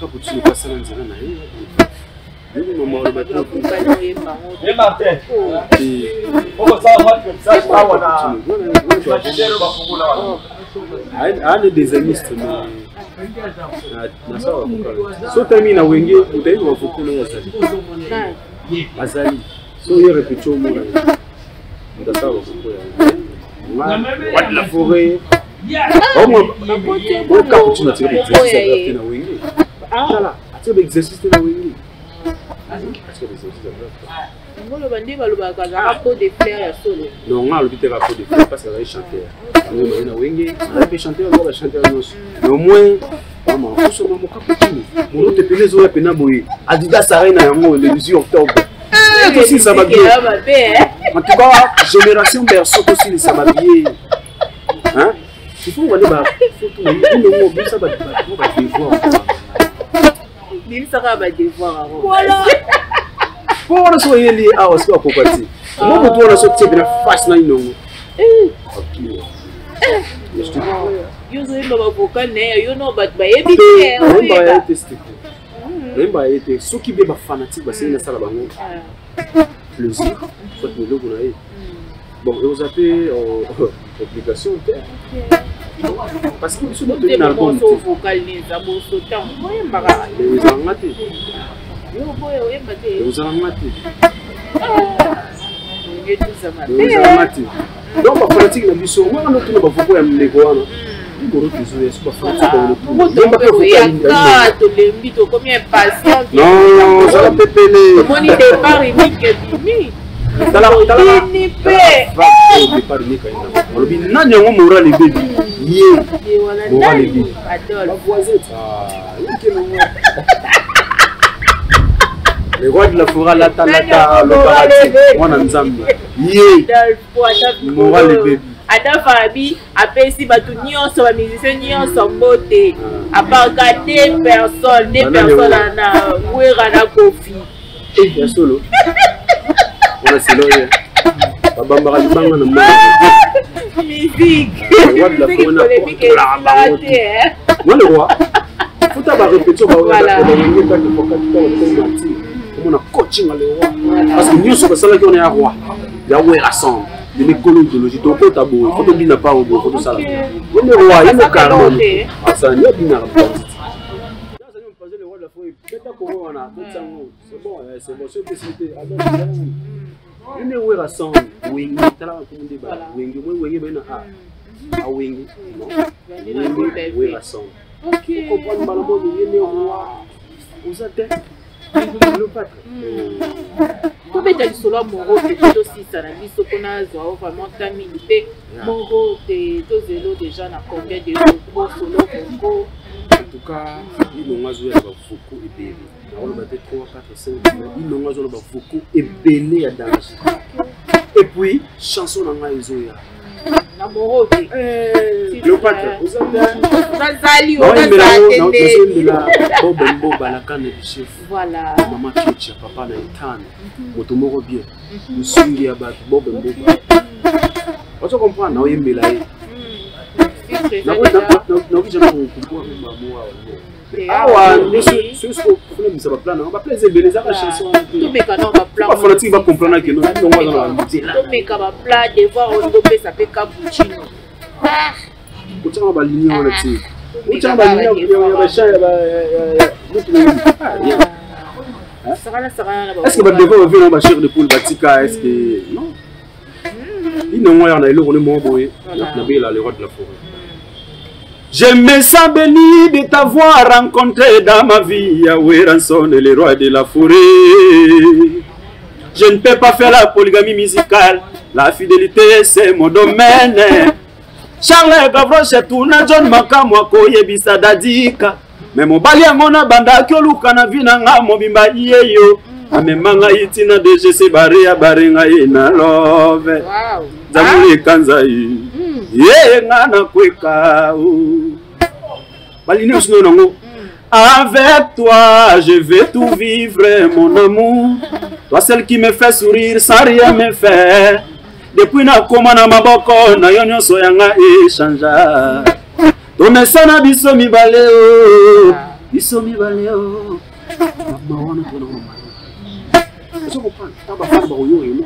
Capuchino passa na nzela na ye. Nini mama le bateau pour aller yemba. Et Martin. On va savoir que ça va wana. Allez des amis so termine na wenge utayi wa fukula ya zali azali so ye répétition mo na sawa fukula wa la forêt au capuchino tu exercice na wenge voilà tu exercice na wenge ngolo bandi baluba kaza pot de fleurs ya solo non on a le petit rapport de fleurs parce que là chanter on na wenge on peut chanter on va chanter mais au moins maman faut mon capuchino mon autre pelez au pena boy Adidas Arena yango le 18 octobre aussi ça va bien en tout cas génération berceau aussi ça va bien hein il faut aller ba photo le mot ça va devoir il sera ba devoir voilà pour le soyer li a aussi pour partir moi pour toi la sortie bien face na inongo OK yo zo yemba vocal ne yo no bat ba yebi testé remba été ceux qui be ba fanatique ba sina sala bango plaisir soit le logo na ye bon et vous appelez obligation parce que sur notre album vocal ni za bo so tam ko yemba ka les angati yo boyo yemba te les angati yo tout ça ma les angati donc ba fanatique na biso moi no tuna ba voko ya mleko wana ngoro tuzo yesu ba fanatique yemba ko ya to lembi to combien patient non ça va pepele moni départ ni ke bimi tala ni pe départ ni kaina olobi nani ngo moral baby ye moral baby adol voisin le roi de la forêt la talata le paradis mwana nzambe ye moral baby Ada Fabi apesi batu nyonso ba musicien nyonso mbote à part deux personnes na wera na kofi ya solo on a solo ya babamba libanga na mama musique roi de la forêt moi le roi faut ta ba répétition ba voilà on pas que pour on a coaching le roi parce que nyonso ba sala ki on est roi ya wera son de l'écologie donc au tabou faut te dire pas au faut ça on est roi il est carrément ça n'y a bien à le roi de la forêt peut-être pour on a c'est bon c'est possibilité il est wera son wing tala ko ndi ba wing mo wing be na a wing non wera son OK comprendre ba le mot il est roi vous êtes le patron Kobeta lisolo moro te aussi ça na biso kona zo vraiment tamilité moro te to zelo déjà na combien de gros solo bongo en tout cas il n'ont zo ya ba foko ebele na on va être 3 4 5 il n'ont zo ba foko ebele ya danger et puis chanson na nga ezo ya Cléopâtre, voilà. Maman Ketcha, papa na Etane, Motomoro bien, Musungi ya Batu, Bob Mboba. Tu comprends, na oyembela ye. Na jamais comprendre maman. Ah ouais, ce que vous ça va planer, on va plaisir beleza la chanson. Tout mécano va plan. Pas fanatique va comprendre que nous on va dans la musique. Tout mécano va plan devoir on doit ça fait cappuccino. Tu as ba ligne on là-dessus. Tu as ba ligne ya ba chaya ba est-ce que va devoir venir ba chair de poule batika est-ce que non. Il non on a le on est mon boy. Na bela le roi de la forêt. Je me sens béni de t'avoir rencontré dans ma vie, Yahweh Ranson et le roi de la forêt. Je ne peux pas faire la polygamie musicale, la fidélité c'est mon domaine. Charles Gavroche tuna John Makamwa koyebisa dadika. Mais mon bali ngona banda kyoluka na vina nga mobimba yeyo. Amemanga itina de jese bare ya barenga ina love. Wow. Zamuli kanzai. Ngana kweka. Baline osino nango. Avec toi, je vais tout vivre, mon amour. Toi, celle qui me fait sourire sans rien me faire. Depuis na koma na maboko na yonyo soyanga échangea. Tome sana biso mi baleo. Biso mi baleo. Mawana tona mama. Je comprends. Taba fa ba yo yo.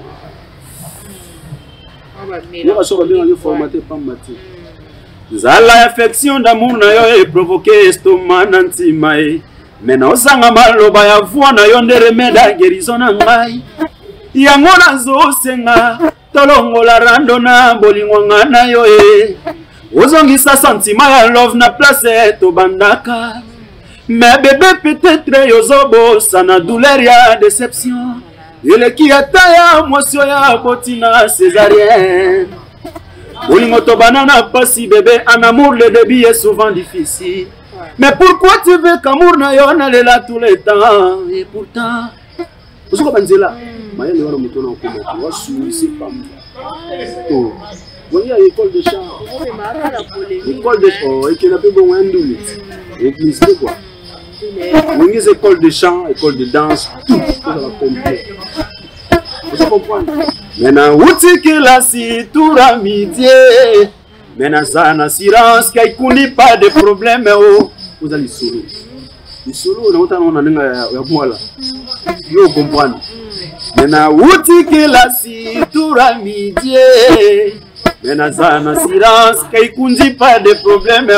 Yo so ba bien yo formaté pas maté. Zala affection d'amour na yo e provoquer estomac nantimae. Mena osanga maloba ya voix na yo nde remède guérison na ngai. Yango nazo senga tolongola rando na bolingo ngana yo e. Ozongisa sentiment ya love na place to bandaka. Mais bébé peut-être yozobo sana douleur ya déception. Ele ki ataya motion ya botina césarienne. Bolingo to banana pasi bébé en amour le début est souvent difficile. Mais pourquoi tu veux qu'amour na yo na lela tout le temps et pourtant Ozuko banzela mayele wana mutona okoma wa suisi pam. Oh. Voyez à l'école de chant. École de chant, et qui n'a pas bon endoulit. Église de quoi? Voyez école de chant, école de danse, tout ça va complet. Vous comprenez? Maintenant, outi que la citura midi. Maintenant, ça n'a silence, qu'il n'y a pas de problème. Vous allez solo. Les solo, on a un là. Vous comprenez? Maintenant, outi que la citura midi. Maintenant, ça n'a silence, qu'il n'y a pas de problème.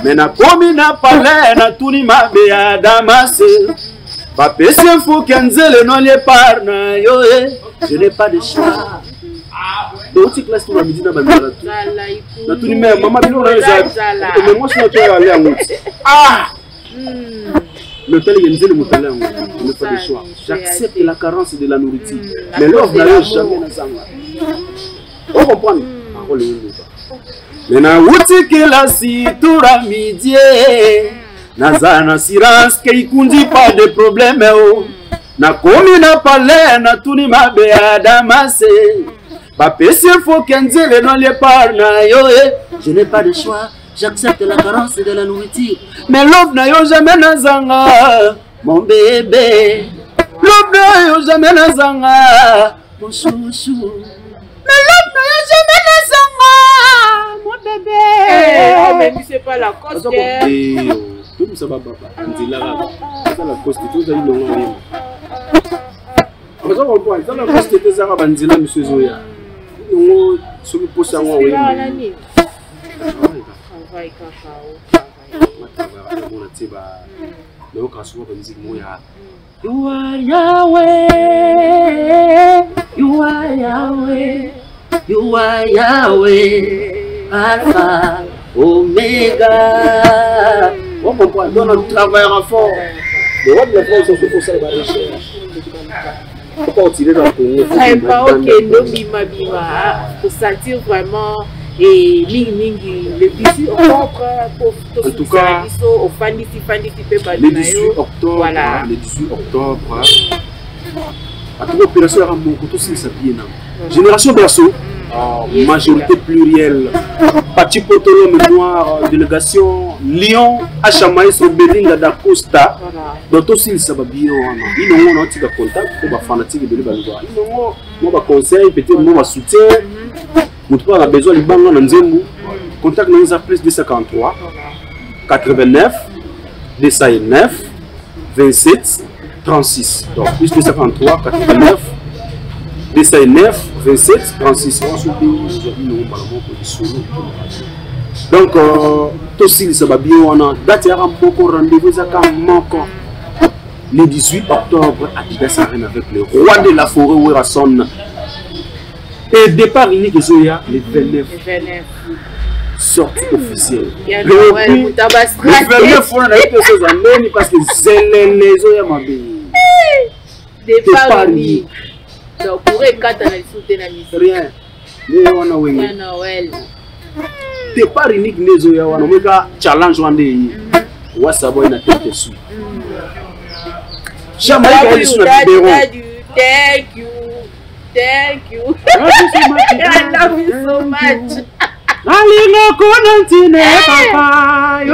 Maintenant, comme il n'a pas l'air, tout n'y m'a béa damasé. Papa, c'est fou qu'Anzel non les parne. Je n'ai pas de choix. Donc, tu classes tout la midi dans ma maison. Na tout n'y m'a maman bilo na za. Mais moi je suis allé en route. Ah! Le tel Anzel me parlait en route. Je n'ai pas de choix. J'accepte la carence de la nourriture. Mais l'offre n'a jamais na zanga. On comprend? Parole est maintenant, outi que la citura midi. Nazana silence qu'il n'y pas de problème. Na komi na palais na tuni mabea damasé. Papa s'il faut qu'Anzel non les parle na yo. Je n'ai pas de choix, j'accepte la carence de la nourriture. Mais l'homme na yo jamais nazanga, mon bébé. L'homme na yo jamais nazanga, mon chouchou. Mais l'homme na yo jamais nazanga, mon bébé. Mais c'est pas la cause. Tout ça va papa. Anzela ça la constitution d'aller non. Vous comprenez? Ça la constitution ça va banzela monsieur Zoya. Non, ce que pour ça moi oui. Travail kakao. Mon tiba. Donc quand souvent musique moya. You are Yahweh. You are Yahweh. You are Yahweh. Alpha, Omega. On comprend, on travaille à fond. Les rois de la France sont pour ça, ils vont chercher. Il ne faut pas tirer dans le Congo. Ça n'est pas ok, non, bima, pour sentir vraiment le 18 octobre, en tout cas, le 18 octobre, voilà. Le 18 octobre, à toute opération, il y a un peu de génération berceau. majorité plurielle. Parti Potolo Mémoire, délégation Lyon, Achamaï, Sobelinga d'Acosta. Donc aussi, il s'est bien. Il y a un petit contact pour les fanatiques de l'Ivoire. Il y a un conseil, peut-être un soutien. Nous avons besoin de banques dans Nzembo. Contact nous a plus de 53 89 209 27 36. Donc plus de 53 89 209 27 36. Donc tout ça ça va bien. On a date à beaucoup rendez-vous à Kamoko le 18 octobre à Adidas Arena avec le roi de la forêt Werrason. Et départ unique le 29. Sortie officielle. Le 29 on a été ces années parce que c'est les autres ma vie. Départ unique. Donc pour écarter la soutenir la rien. Mais on a oui. Départ unique les autres on a même challenge on dit. Wa sabo ina tête dessus. Jamais il y a sur la vidéo. Thank you. Thank you. I love you so much. Nalinga konantina papa yo.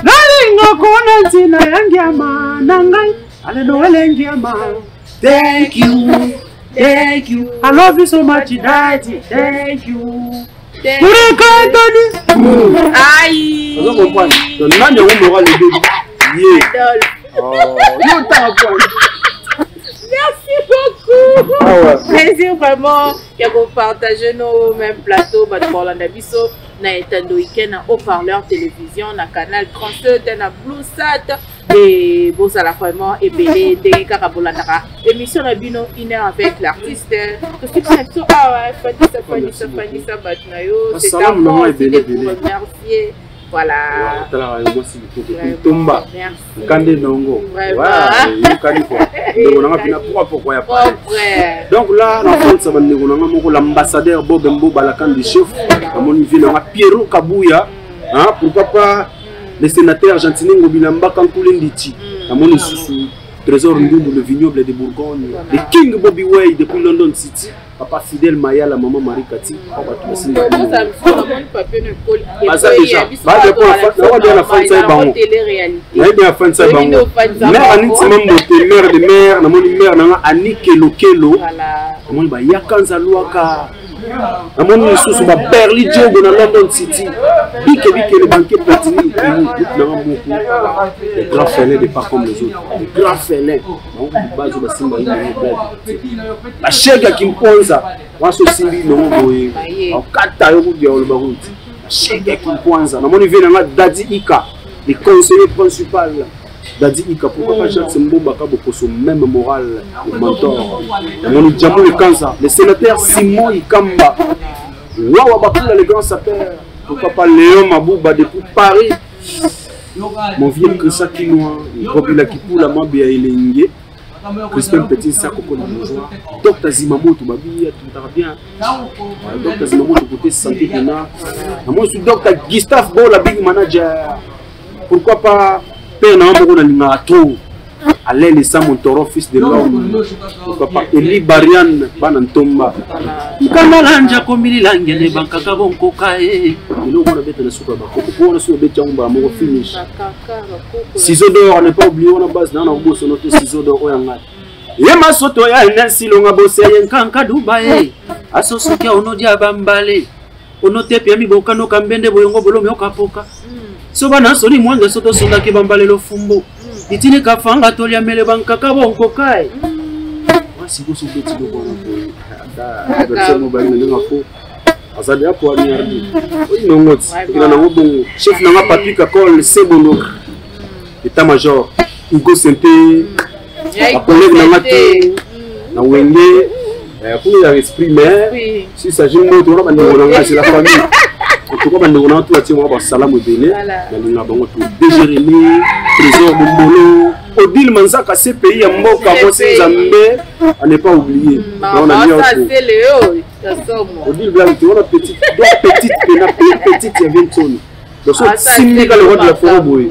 Nalinga konantina yangiama nangai. Aleno elengiama. Thank you. Thank you. I love you so much, Daddy. Thank you. Aïe. Vous comprenez? Donc nani on aura le bébé. Merci beaucoup. Plaisir vraiment que vous partagez nos mêmes plateaux pour la Nabiso na Nintendo Weekend na haut-parleur télévision na canal 32 na Bluesat et vous allez vraiment ébélé des carabolanaka émission na bino une heure avec l'artiste que c'est ça Fanissa Batnayo c'est un moment de vous remercier. Voilà. Tomba. Kande Nongo. Donc là, l'ambassadeur Bob Mboba, la canne du chef, Pierrot Kabouya, pourquoi pas le sénateur Argentinien Gobilamba Kankoulenditi, Trésor Ndumbu, le vignoble de Bourgogne, le King Bobby Way depuis London City, Papa Fidel Maya, la maman Marie Kati. Amoni sous ba Berli Diogo na London City. Bike le banquier Platini les grands félins de pas comme les autres. Les grands félins. Donc base ba simba la chega kimponza waso simbi no boye. Okata yo ku dia olobaruti. Chega kimponza. Na moni vena nga Daddy Ika, le conseiller principal. Daddy Ika, pourquoi pas Jacques Mbomba Kaboko son même moral, le mentor. Mon Djamou le Kanza, le sénateur Simon Ikamba. Waouh, Bakula le grand sapeur. Pourquoi pas Léon Mabouba depuis Paris. Mon vieux Krissa Kinoa, Robila Kipula Mabia Elengue. Crispin Petit Sakoko le bourgeois. Docteur Zimamoto Babi, tout va bien. Docteur Zimamoto côté santé Kena. Moi je suis Docteur Gustave Bo, la big manager. Pourquoi pas Père Nambo na tout. Alain Lissa Montoro, fils de l'homme. Pourquoi pas Eli Barian Banantomba. Kanalanja komili langele bankaka bonko kae. Ilo on a bête na souka ba. Pour on a souka bête chamba mo finish. Ciseaux d'or, on n'est pas oublié on a base na bosso notre ciseaux d'or oyanga. Yema soto ya Nancy longa bosse yenkanka Dubai. Asosokia onodia bambale. Onote pia mi bokano kambende boyongo bolomi okapoka. Soba na soni mwanga soto songa ke bambale lo fumbo. Itine kafanga tolia mele bankaka bonko kai. Wasi go so beti do bona ko. Version mobile na ngafo. Azali apo ani ardi. Oyi no ngoti. Ina na ngobongo. Chef na nga papi ka call Sebono. État major Hugo Senté. Collègue na ngati. Na wenge. Pour les esprits mais si ça s'agit de nous on va c'est la famille. Pourquoi pas nous on a tout attiré on va salam au Bénin. Nous avons tout Déjéréné, Trésor Bombolo, Odile Manzaka ces pays à Mboka Mose Zambé, à ne pas oublier. On a mis ça c'est Léo, ça somme. Odile Blanc, on a petite petite il y a 20 tonnes. Donc si nous le roi de la forêt boy.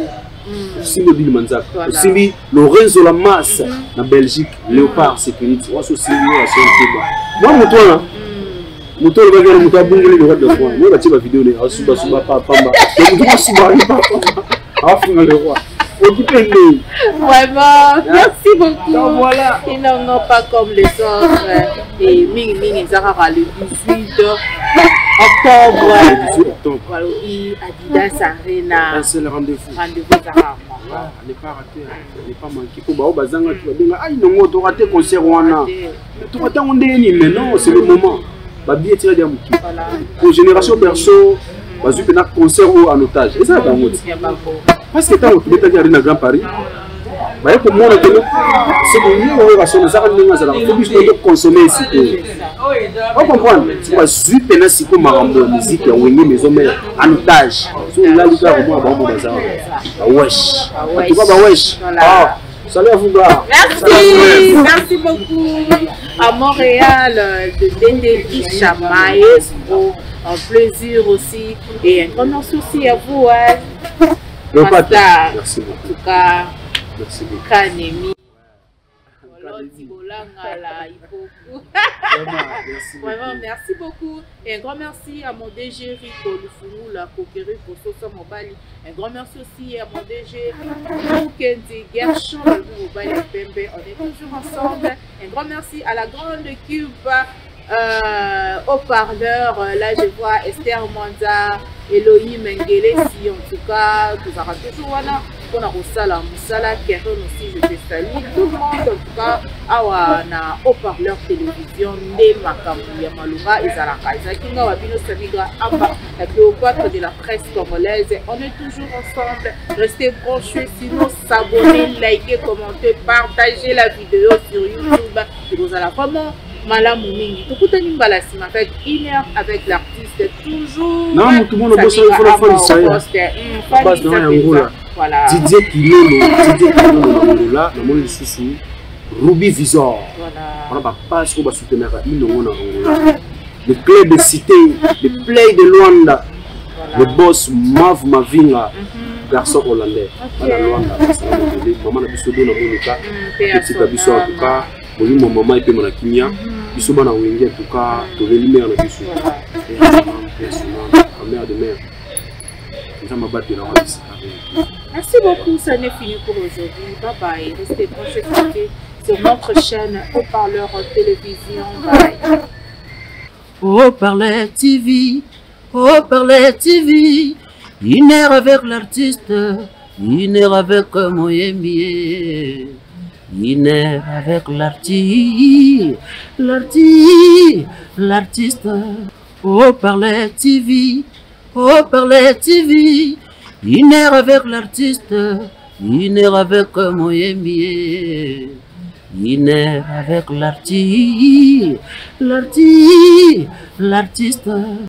Aussi Odile Manzaka, aussi Lorenzo Lamas na Belgique, Léopard Sécurité, on a aussi la son débat. Moi mon toi moto le bagage moto abungeli le roi de France moi batie ba vidéo les asuba suba papa moto asuba afunga le roi occupé vraiment merci beaucoup donc voilà ils n'ont pas comme les autres et ming ming ezaka le 18 octobre voilà Adidas Arena c'est le rendez-vous ezaka n'est pas raté n'est pas manqué pour bao bazanga tu babenga ai nongo to raté concert wana to raté on ndeni mais non c'est le moment ba billet tiré de muki pour génération perso bazu pena concert ou en otage et ça ba moti parce que tant que tu es dans Grand Paris bah pour moi c'est que nous on va sur les arènes nous allons faut juste consommer ici on comprend tu vas super na siko marambo musique ya wengi maison mère en otage so là les gars moi ba mo bazar wesh tu vas ba wesh ah salut à vous gars merci beaucoup à Montréal de Dédé Isha Maestro un plaisir aussi et un grand merci aussi à vous merci beaucoup en tout cas merci beaucoup Kanemi vraiment merci beaucoup et un grand merci à mon DG Rico Lufumu la Kokere pour Soso Mobali. Un grand merci aussi à mon DG Kendi Gershon Mobali Pembe. On est toujours ensemble. Un grand merci à la grande cube au parleur. Là je vois Esther Mwanza, Elohim Mengelesi. En tout cas, nous avons toujours là. On a Rosala Moussala, Kéron aussi, je te salue. Tout le monde, en tout cas, na haut-parleur télévision, Né Makamouya Maloura, Izalaka, Izakinga, Wabino Samigra, Amba, la Cléopâtre de la presse congolaise. On est toujours ensemble. Restez branchés, sinon s'abonner, liker, commenter, partager la vidéo sur YouTube. Et vous allez vraiment Malamu Mingi. Tout le monde va avec une heure avec l'artiste, toujours. Non, tout le monde a besoin de faire voilà. Didier Kilolo là, dans mon sous Ruby Visor. Voilà. On va pas ce qu'on va soutenir à Inongo. Le club de Cité, le play de Luanda, le boss Mav Mavinga, garçon hollandais. Voilà Luanda. Maman a biso do na monika. Petit biso en tout cas, mon maman était mon akimia. Biso bana wengi en tout cas, to le lumière na biso. Mère de mère. Merci beaucoup, ça n'est fini pour aujourd'hui. Bye bye. Restez branchés sur notre chaîne Haut-Parleur Télévision. Bye. Haut-Parleur TV, Haut-Parleur TV. Une heure avec l'artiste, une heure avec Moyembier. Une heure avec l'artiste. Haut-Parleur TV. Haut-Parleur TV, une heure avec l'artiste, une heure avec Moyembier, une heure avec l'artiste.